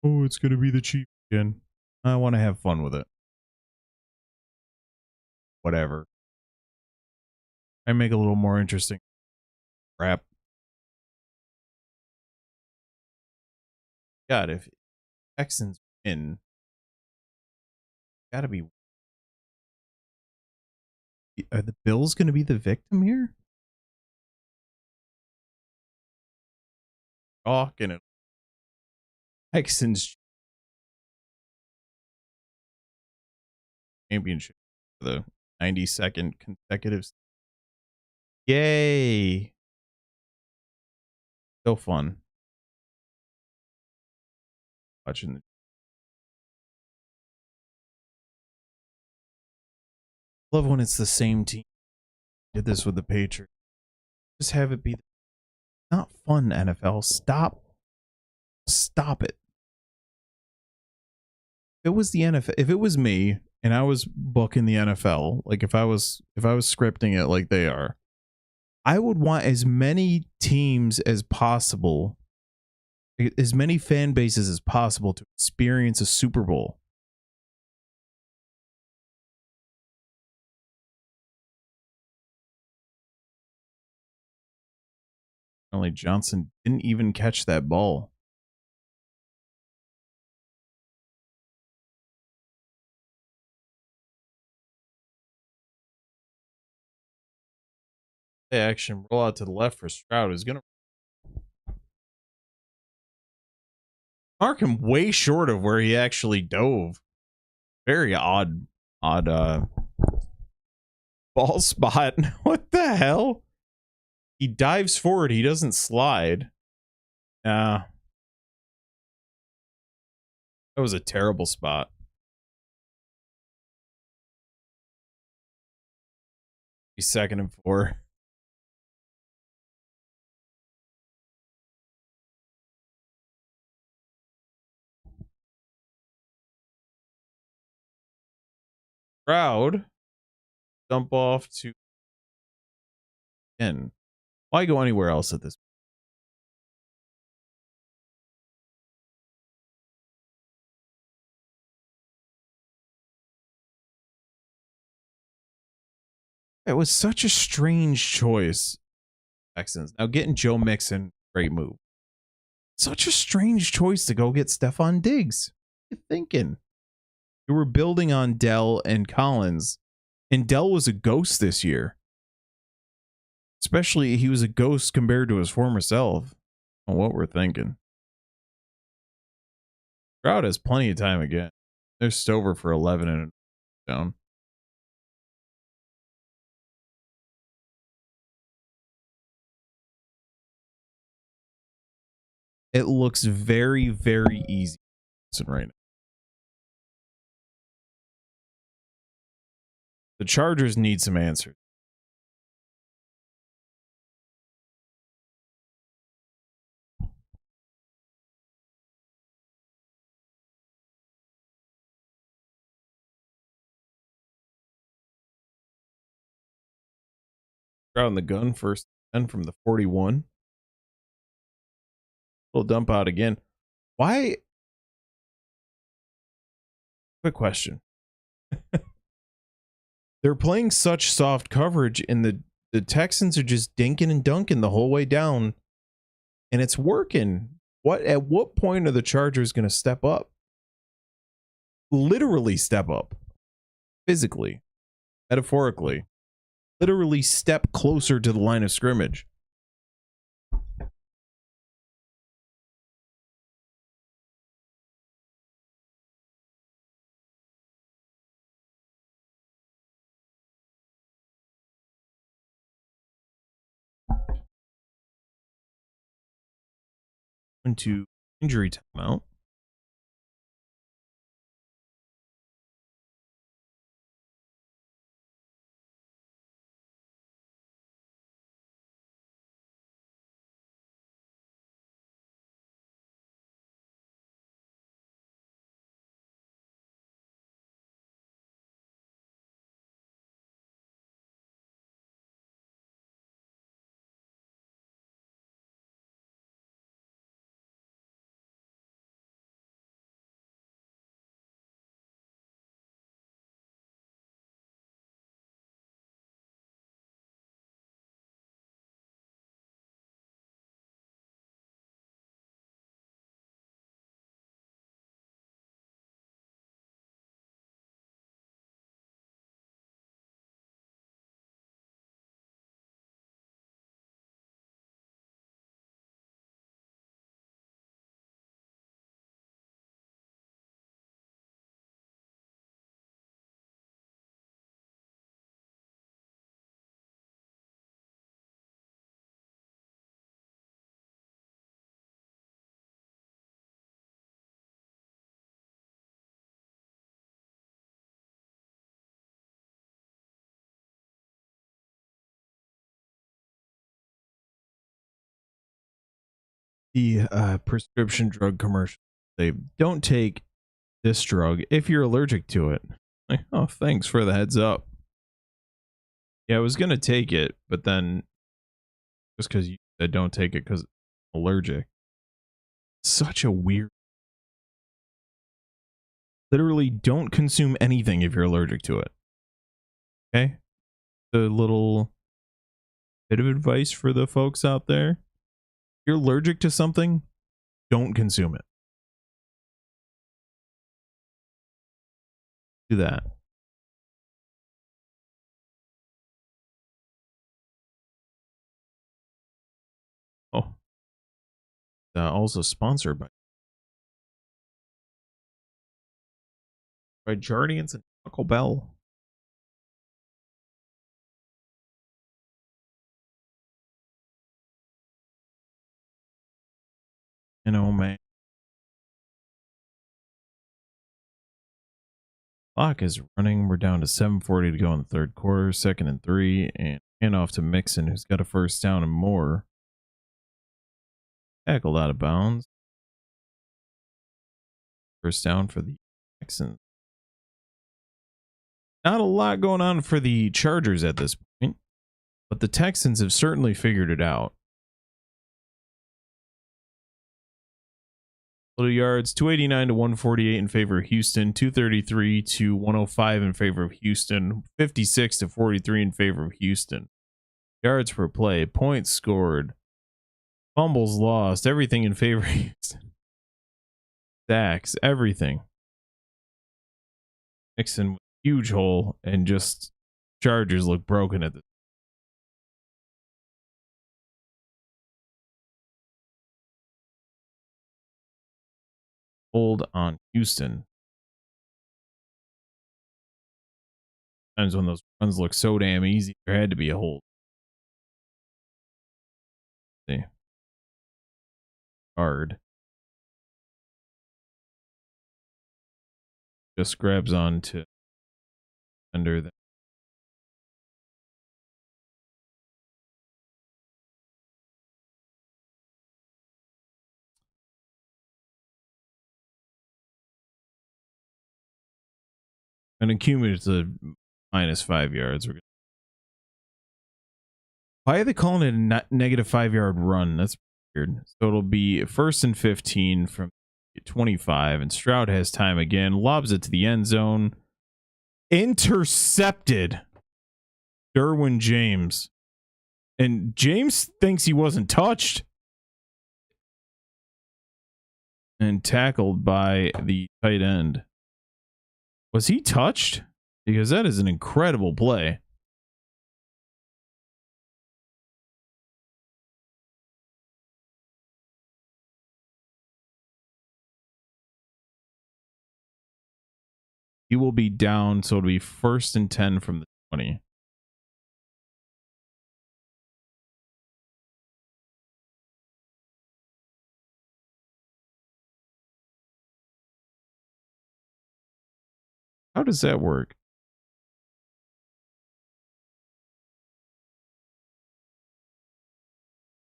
Oh, it's going to be the Chiefs again. I want to have fun with it. Whatever. I make a little more interesting. Crap. God, if Texans win, gotta be. Are the Bills going to be the victim here? Talking it. Texans championship for the 92nd consecutive. Yay! So fun watching. Love when it's the same team. Did this with the Patriots. Just have it be not fun. NFL, stop it. If it was the NFL, if it was me and I was booking the NFL, like if I was scripting it like they are, I would want as many teams as possible, as many fan bases as possible to experience a Super Bowl. Only Johnson didn't even catch that ball. Play action, roll out to the left for Stroud, who's going to mark him way short of where he actually dove. Very odd ball spot. What the hell? He dives forward. He doesn't slide. That was a terrible spot. He's 2nd and 4. Crowd dump off to 10. Why go anywhere else at this point? It was such a strange choice. Texans. Now getting Joe Mixon, great move. Such a strange choice to go get Stephon Diggs. What are you thinking? You were building on Dell and Collins, and Dell was a ghost this year. Especially, he was a ghost compared to his former self. On what we're thinking. Stroud has plenty of time again. There's Stover for 11 and down. It looks very, very easy right now. The Chargers need some answers. Out in the gun, 1st and 10 from the 41. Little dump out again. Why? Quick question. They're playing such soft coverage, and the Texans are just dinking and dunking the whole way down, and it's working. At what point are the Chargers going to step up? Literally step up. Physically. Metaphorically. Literally step closer to the line of scrimmage. Into injury timeout. The prescription drug commercial. They don't take this drug if you're allergic to it. Like, oh, thanks for the heads up. Yeah, I was gonna take it, but then just because you said don't take it because allergic. Such a weird. Literally, don't consume anything if you're allergic to it. Okay, the little bit of advice for the folks out there: if you're allergic to something, don't consume it. Do that. Oh, also sponsored by Jardians and Taco Bell. You know, man. Clock is running. We're down to 7:40 to go in the third quarter. 2nd and 3, and hand off to Mixon, who's got a first down and more. Tackled out of bounds. First down for the Texans. Not a lot going on for the Chargers at this point, but the Texans have certainly figured it out. Total yards, 289 to 148 in favor of Houston, 233 to 105 in favor of Houston, 56 to 43 in favor of Houston. Yards per play, points scored, fumbles lost, everything in favor of Houston. Sacks, everything. Mixon, huge hole, and just Chargers look broken at this. Hold on Houston. Times when those runs look so damn easy, there had to be a hold. See. Hard. Just grabs on to under that. And a cumulative -5 yards. Why are they calling it a negative 5-yard run? That's weird. So it'll be 1st and 15 from 25, and Stroud has time again. Lobs it to the end zone. Intercepted. Derwin James. And James thinks he wasn't touched. And tackled by the tight end. Was he touched? Because that is an incredible play. He will be down, so it'll be 1st and 10 from the 20. How does that work?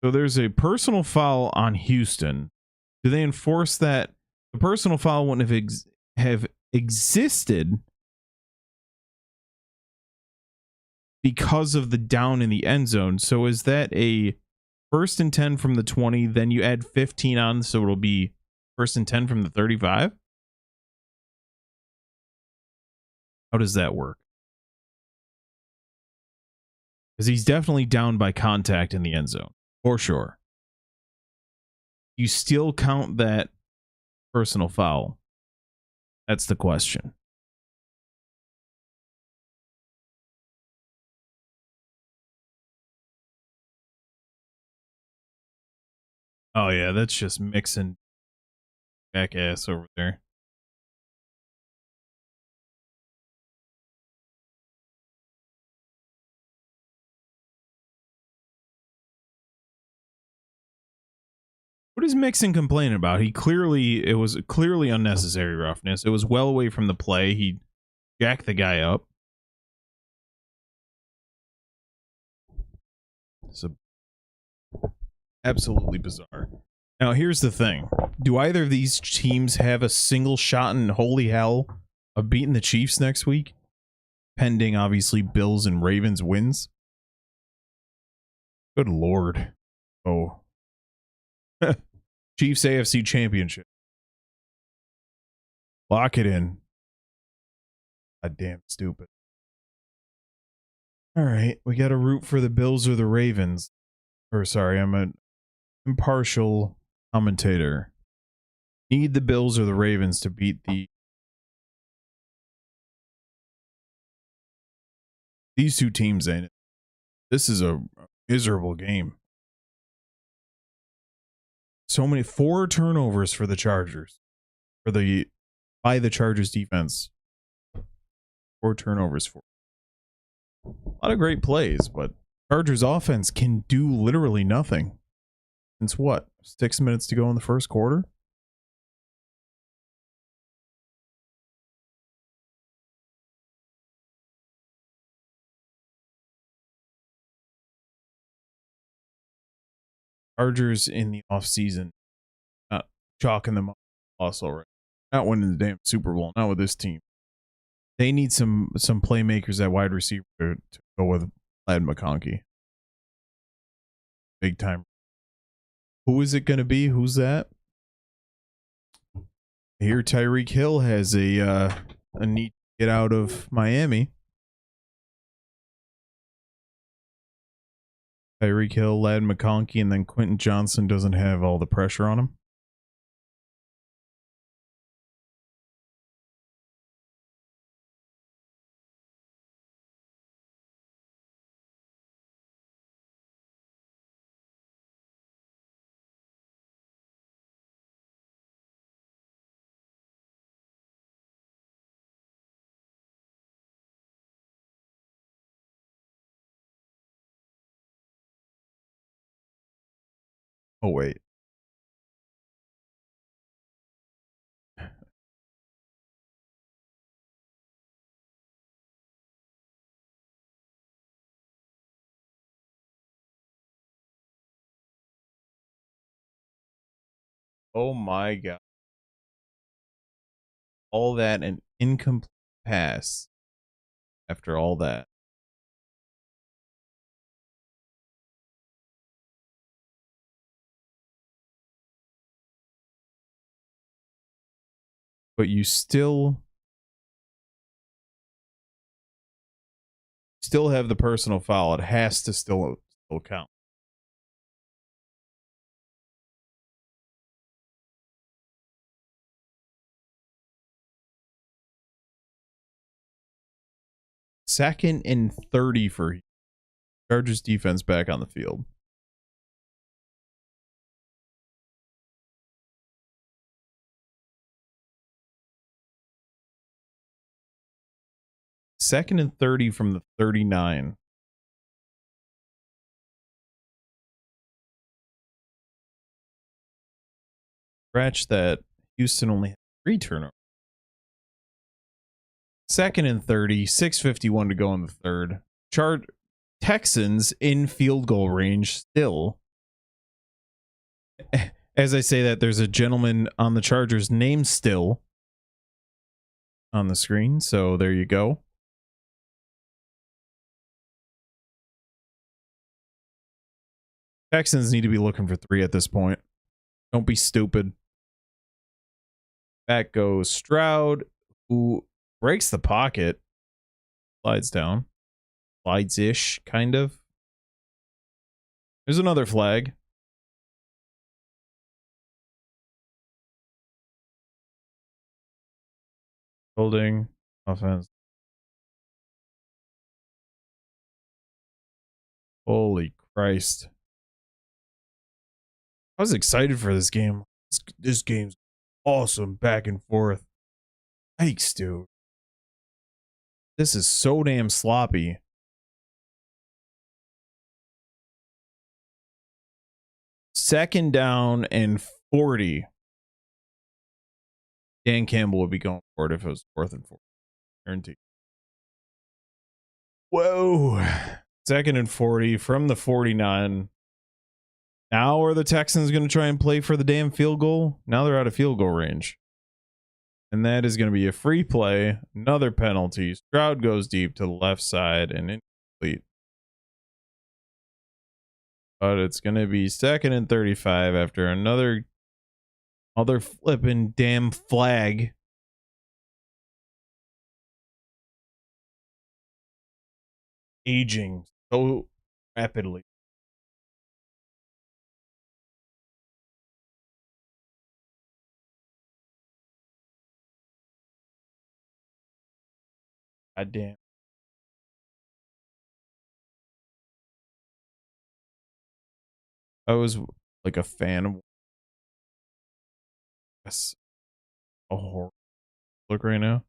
So there's a personal foul on Houston. Do they enforce that? The personal foul wouldn't have existed because of the down in the end zone. So is that a 1st and 10 from the 20? Then you add 15 on, so it'll be 1st and 10 from the 35? How does that work? Because he's definitely down by contact in the end zone, for sure. You still count that personal foul? That's the question. Oh yeah, that's just Mixon jackass over there. What is Mixon complaining about? It was clearly unnecessary roughness. It was well away from the play. He jacked the guy up. So absolutely bizarre. Now here's the thing. Do either of these teams have a single shot in holy hell of beating the Chiefs next week? Pending, obviously, Bills and Ravens wins. Good Lord. Oh. Chiefs AFC Championship. Lock it in. God damn stupid. All right. We got to root for the Bills or the Ravens. Or sorry, I'm an impartial commentator. Need the Bills or the Ravens to beat these two teams, ain't it? This is a miserable game. So many 4 turnovers for the Chargers. By the Chargers defense. 4 turnovers for. A lot of great plays, but Chargers offense can do literally nothing. Since what? 6 minutes to go in the first quarter? Chargers in the offseason, not chalking them up loss already. Not winning the damn Super Bowl, not with this team. They need some playmakers at wide receiver to go with Ladd McConkey. Big time. Who is it going to be? Who's that? Here, Tyreek Hill has a need to get out of Miami. Tyreek Hill, Ladd McConkey, and then Quentin Johnson doesn't have all the pressure on him. Oh, wait. Oh my God. All that an incomplete pass after all that. But you still have the personal foul. It has to still count. Second and 30 for Chargers defense back on the field. Second and 30 from the 39. Scratch that. Houston only had 3 turnovers. Second and 30, 6:51 to go in the third. Texans in field goal range still. As I say that, there's a gentleman on the Chargers named Still on the screen, so there you go. Texans need to be looking for 3 at this point. Don't be stupid. Back goes Stroud, who breaks the pocket. Slides down. Slides-ish, kind of. There's another flag. Holding. Offense. Holy Christ. I was excited for this game. This game's awesome, back and forth. Yikes, dude. This is so damn sloppy. Second down and 40. Dan Campbell would be going for it if it was 4th and 4. Guaranteed. Whoa. Second and 40 from the 49. Now are the Texans going to try and play for the damn field goal? Now they're out of field goal range. And that is going to be a free play. Another penalty. Stroud goes deep to the left side and incomplete. But it's going to be 2nd and 35 after another flipping damn flag. Aging so rapidly. God damn. I was like a fan of this. A horror look right now.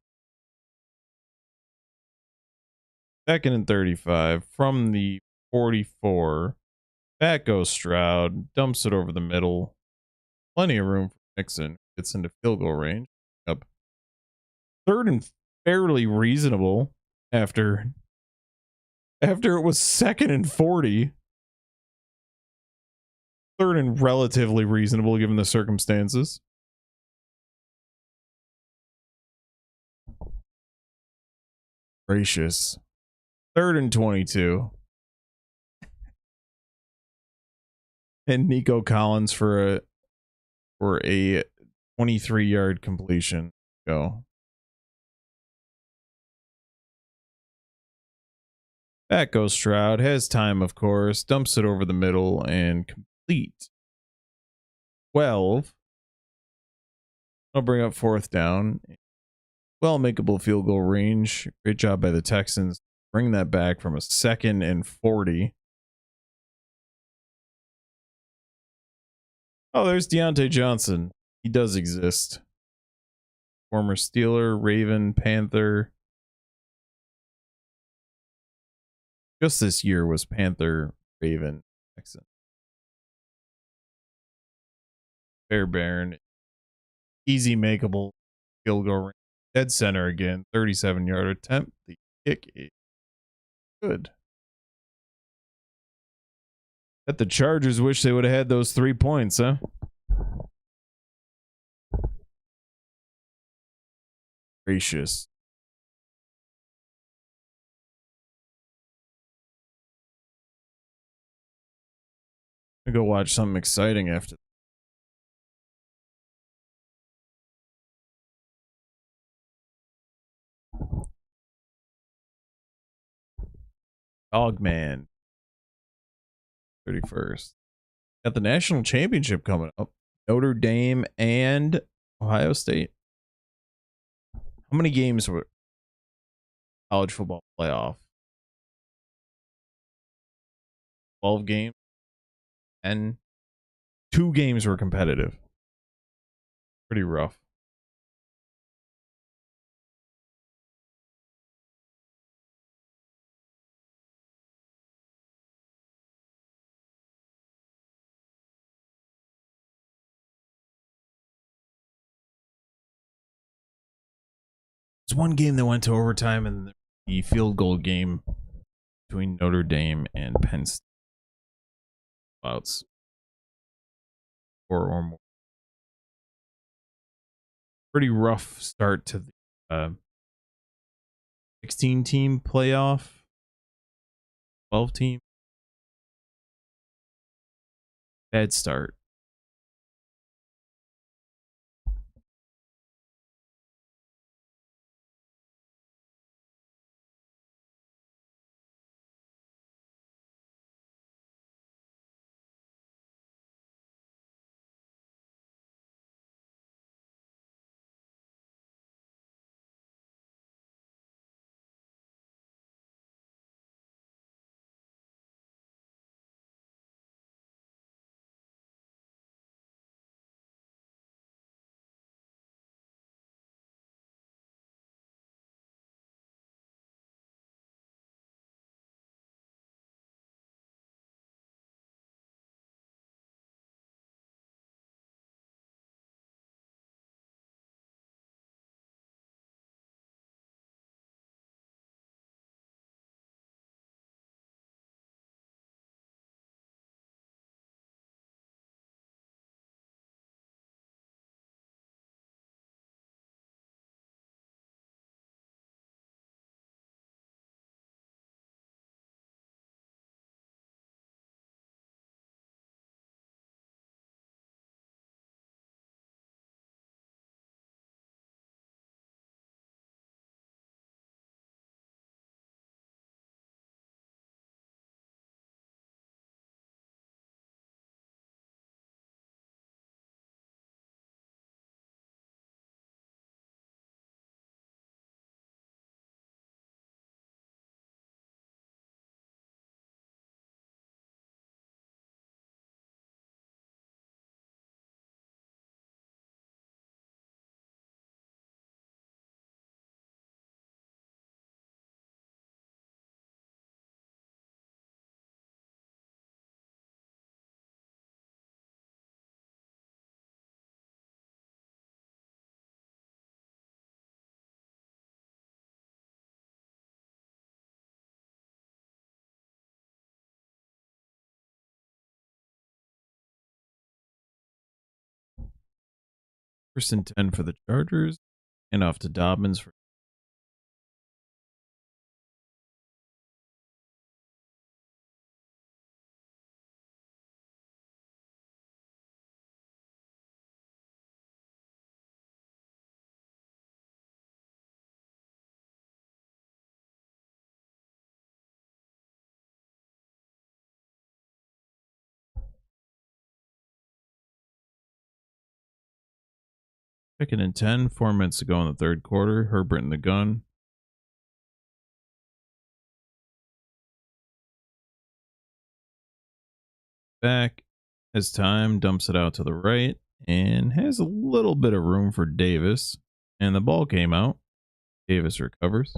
2nd and 35 from the 44. Back goes Stroud. Dumps it over the middle. Plenty of room for Mixon. Gets into field goal range. Up 3rd and fairly reasonable after it was 2nd and 40. 3rd and relatively reasonable given the circumstances. Gracious. 3rd and 22. And Nico Collins for a 23-yard completion. Go. Back goes Stroud. Has time, of course. Dumps it over the middle and complete. 12. I'll bring up 4th down. Well makeable field goal range. Great job by the Texans. Bring that back from a 2nd and 40. Oh, there's Deontay Johnson. He does exist. Former Steeler, Raven, Panther. Just this year was Panther, Raven, Texan. Bear Baron. Easy makeable field goal range. Dead center again. 37-yard attempt. The kick is good. Bet the Chargers wish they would have had those 3 points, huh? Gracious. I'm gonna go watch something exciting after. Dogman. 31st. Got the national championship coming up. Notre Dame and Ohio State. How many games were college football playoff? 12 games. And 2 games were competitive. Pretty rough. There's one game that went to overtime and the field goal game between Notre Dame and Penn State. About 4 or more. Pretty rough start to the 16 team playoff. 12 team. Bad start. First and 10 for the Chargers. And off to Dobbins for second and 10. 4 minutes to go in the third quarter. Herbert in the gun. Back. Has time. Dumps it out to the right. And has a little bit of room for Davis. And the ball came out. Davis recovers.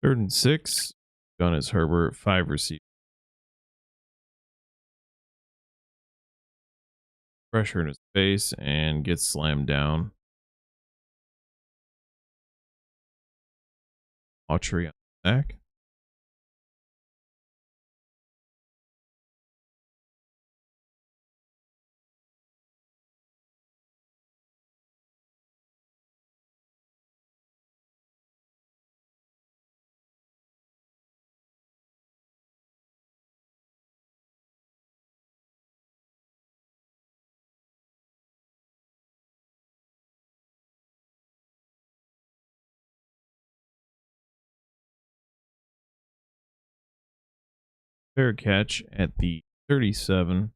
Third and 6. Gun is Herbert. 5 receivers. Pressure in his face and gets slammed down. Autry on the back. Fair catch at the 37.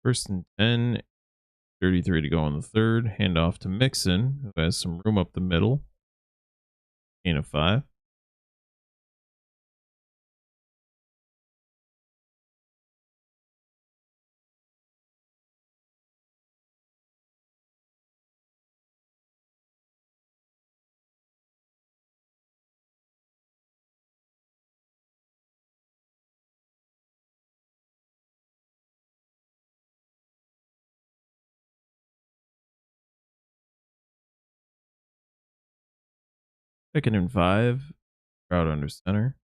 First and 10. 33 to go in the third. Handoff to Mixon, who has some room up the middle. Gain of 5. Second and 5. Crowd under center.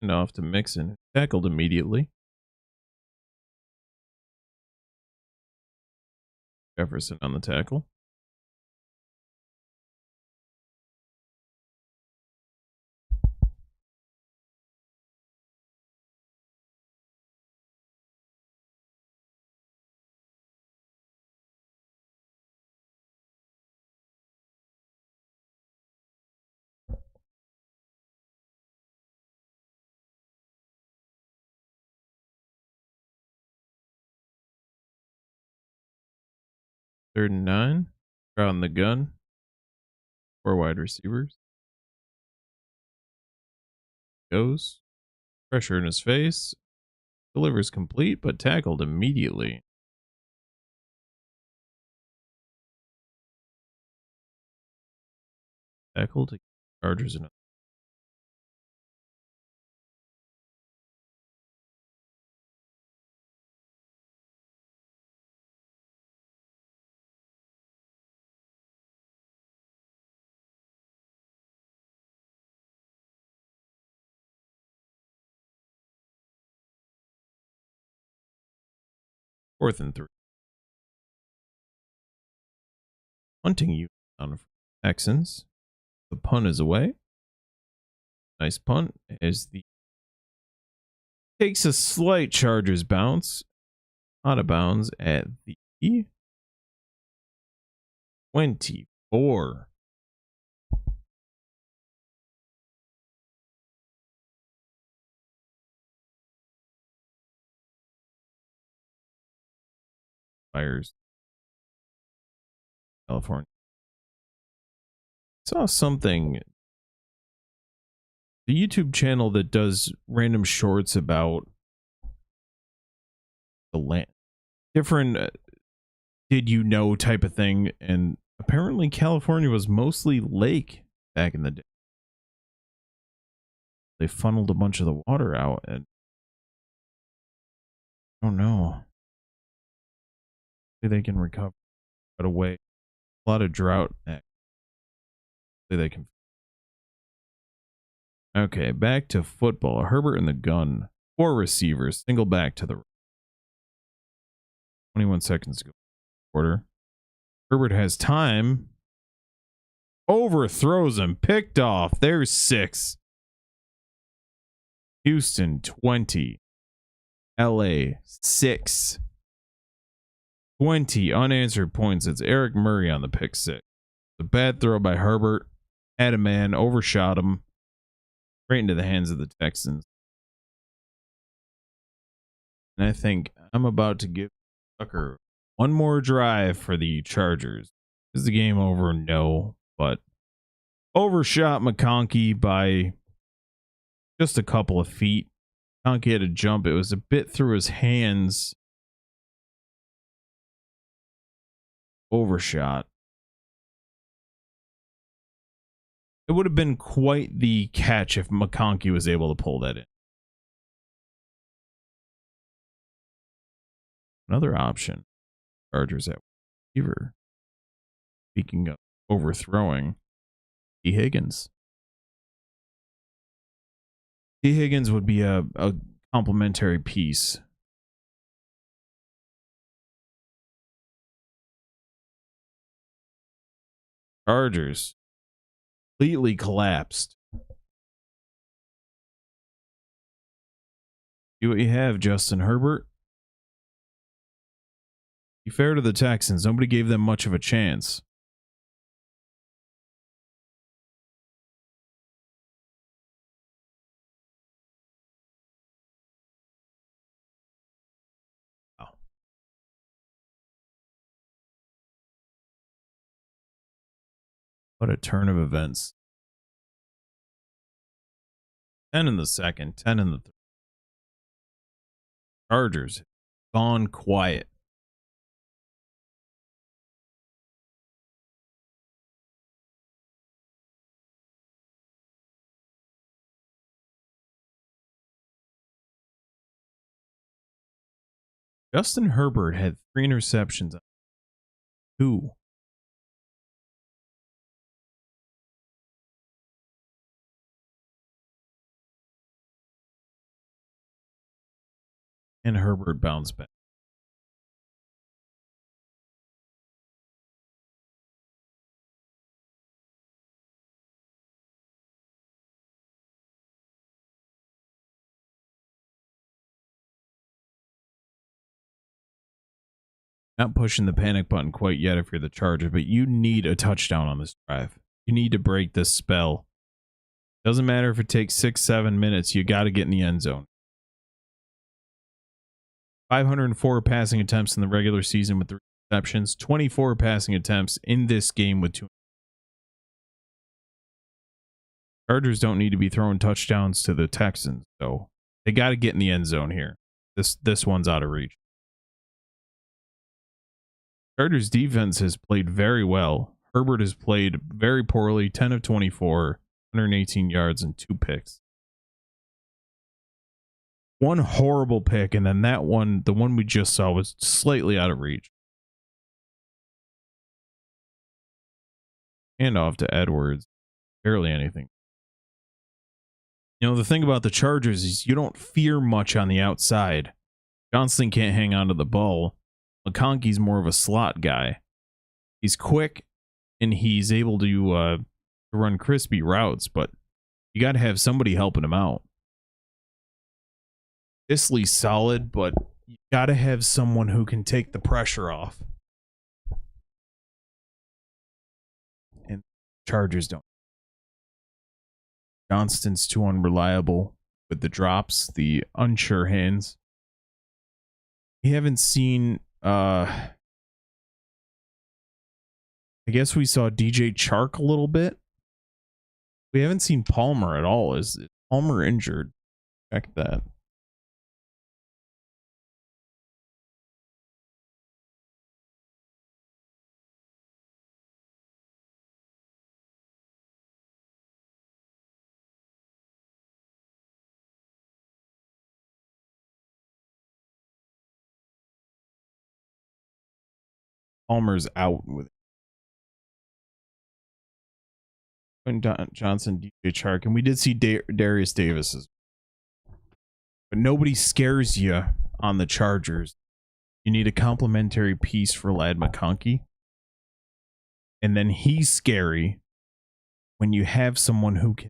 Handoff to Mixon, tackled immediately. Jefferson on the tackle. Third and 9. Crowd in the gun. 4 wide receivers. Goes. Pressure in his face. Delivers complete, but tackled immediately. Tackled. Chargers in 4th and 3. Hunting unit on Texans. The punt is away. Nice punt as the takes a slight Chargers bounce out of bounds at the 24. Fires California. Saw something. The YouTube channel that does random shorts about the land, different did you know type of thing, and apparently California was mostly lake back in the day. They funneled a bunch of the water out, and I don't know. Maybe they can recover right away. A lot of drought. Maybe they can. Okay, back to football. Herbert in the gun. 4 receivers. Single back to the 21 seconds to go. Quarter. Herbert has time. Overthrows him. Picked off. There's 6. Houston 20. LA 6. 20 unanswered points. It's Eric Murray on the pick 6. A bad throw by Herbert. Had a man. Overshot him. Right into the hands of the Texans. And I think I'm about to give Tucker one more drive for the Chargers. Is the game over? No. But overshot McConkey by just a couple of feet. McConkey had a jump. It was a bit through his hands. Overshot. It would have been quite the catch if McConkey was able to pull that in. Another option. Chargers at receiver. Speaking of overthrowing, T. Higgins. T. Higgins would be a complimentary piece. Chargers completely collapsed. See what you have, Justin Herbert. Be fair to the Texans. Nobody gave them much of a chance. Wow. What a turn of events. 10 in the second, 10 in the third. Chargers gone quiet. Justin Herbert had 3 interceptions. 2. And Herbert bounced back. Not pushing the panic button quite yet if you're the Chargers, but you need a touchdown on this drive. You need to break this spell. Doesn't matter if it takes 6-7 minutes. You got to get in the end zone. 504 passing attempts in the regular season with 3 receptions. 24 passing attempts in this game with 2. Chargers don't need to be throwing touchdowns to the Texans, so they got to get in the end zone here. This one's out of reach. Chargers defense has played very well. Herbert has played very poorly. 10 of 24, 118 yards and 2 picks. One horrible pick, and then that one, the one we just saw, was slightly out of reach. Hand off to Edwards. Barely anything. You know, the thing about the Chargers is you don't fear much on the outside. Johnston can't hang on to the ball. McConkey's more of a slot guy. He's quick, and he's able to run crispy routes, but You got to have somebody helping him out. Disley's solid, but you got to have someone who can take the pressure off. And Chargers don't. Johnston's too unreliable with the drops, the unsure hands. We haven't seen I guess we saw DJ Chark a little bit. We haven't seen Palmer at all. Is Palmer injured? Check that. Palmer's out with Johnson, DJ Chark, and we did see Darius Davis, but nobody scares you on the Chargers. You need a complementary piece for Lad McConkey, and then he's scary when you have someone who can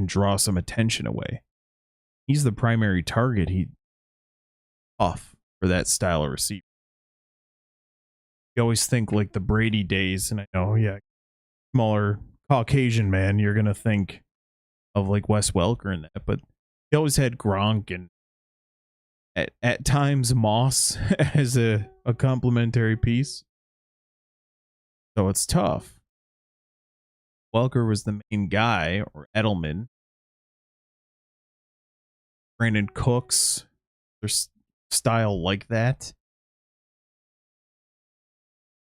draw some attention away. He's the primary target. He's tough for that style of receiver. You always think like the Brady days, and I know, yeah, smaller Caucasian man, you're gonna think of like Wes Welker and that, but he always had Gronk and at times Moss as a complementary piece. So it's tough. Welker was the main guy, or Edelman. Brandon Cooks, their style like that.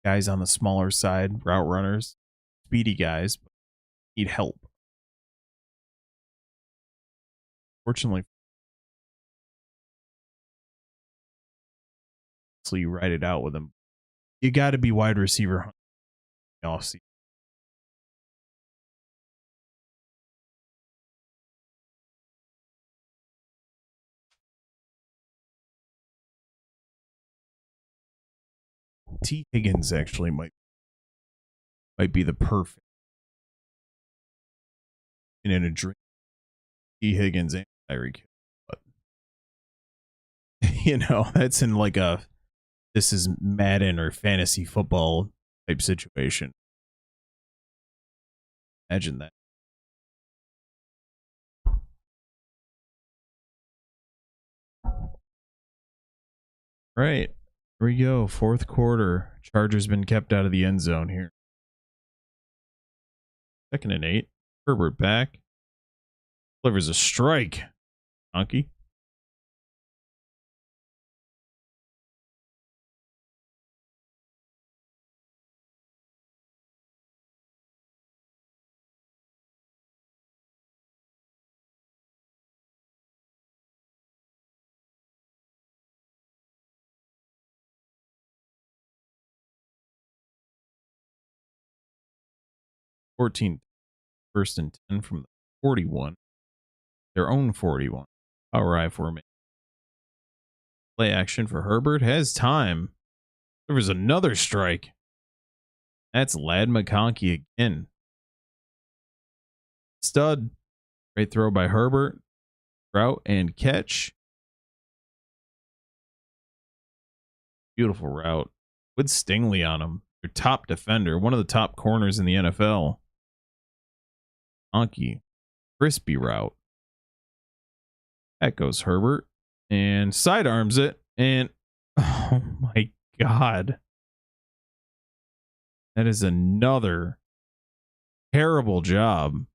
Guys on the smaller side, route runners, speedy guys, but need help. Fortunately, so you ride it out with them. You got to be wide receiver. Offseason. T. Higgins actually might be the perfect in a dream. T. Higgins and Tyreek, but you know, that's in like a this is Madden or fantasy football type situation. Imagine that. Right. Here we go. Fourth quarter. Chargers been kept out of the end zone here. 2nd and 8. Herbert back. Delivers a strike. Donkey. First and 10 from the 41. Their own 41. Power I formation. Play action for Herbert. Has time. There was another strike. That's Lad McConkey again. Stud. Great throw by Herbert. Route and catch. Beautiful route. With Stingley on him. Their top defender. One of the top corners in the NFL. McConkey. Crispy route. That goes Herbert. And sidearms it. And oh my God. That is another terrible job.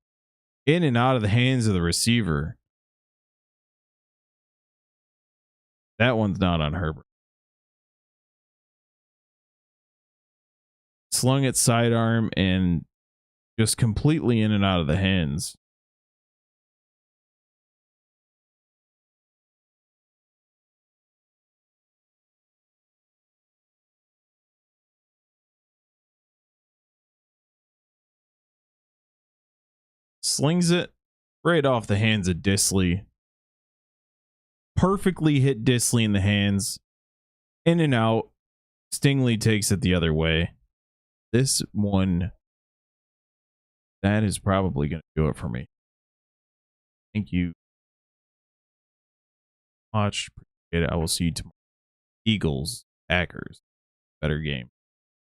In and out of the hands of the receiver. That one's not on Herbert. Slung it sidearm and just completely in and out of the hands. Slings it right off the hands of Disley. Perfectly hit Disley in the hands. In and out. Stingley takes it the other way. This one, that is probably going to do it for me. Thank you. Watch. Appreciate it. I will see you tomorrow. Eagles, Packers. Better game.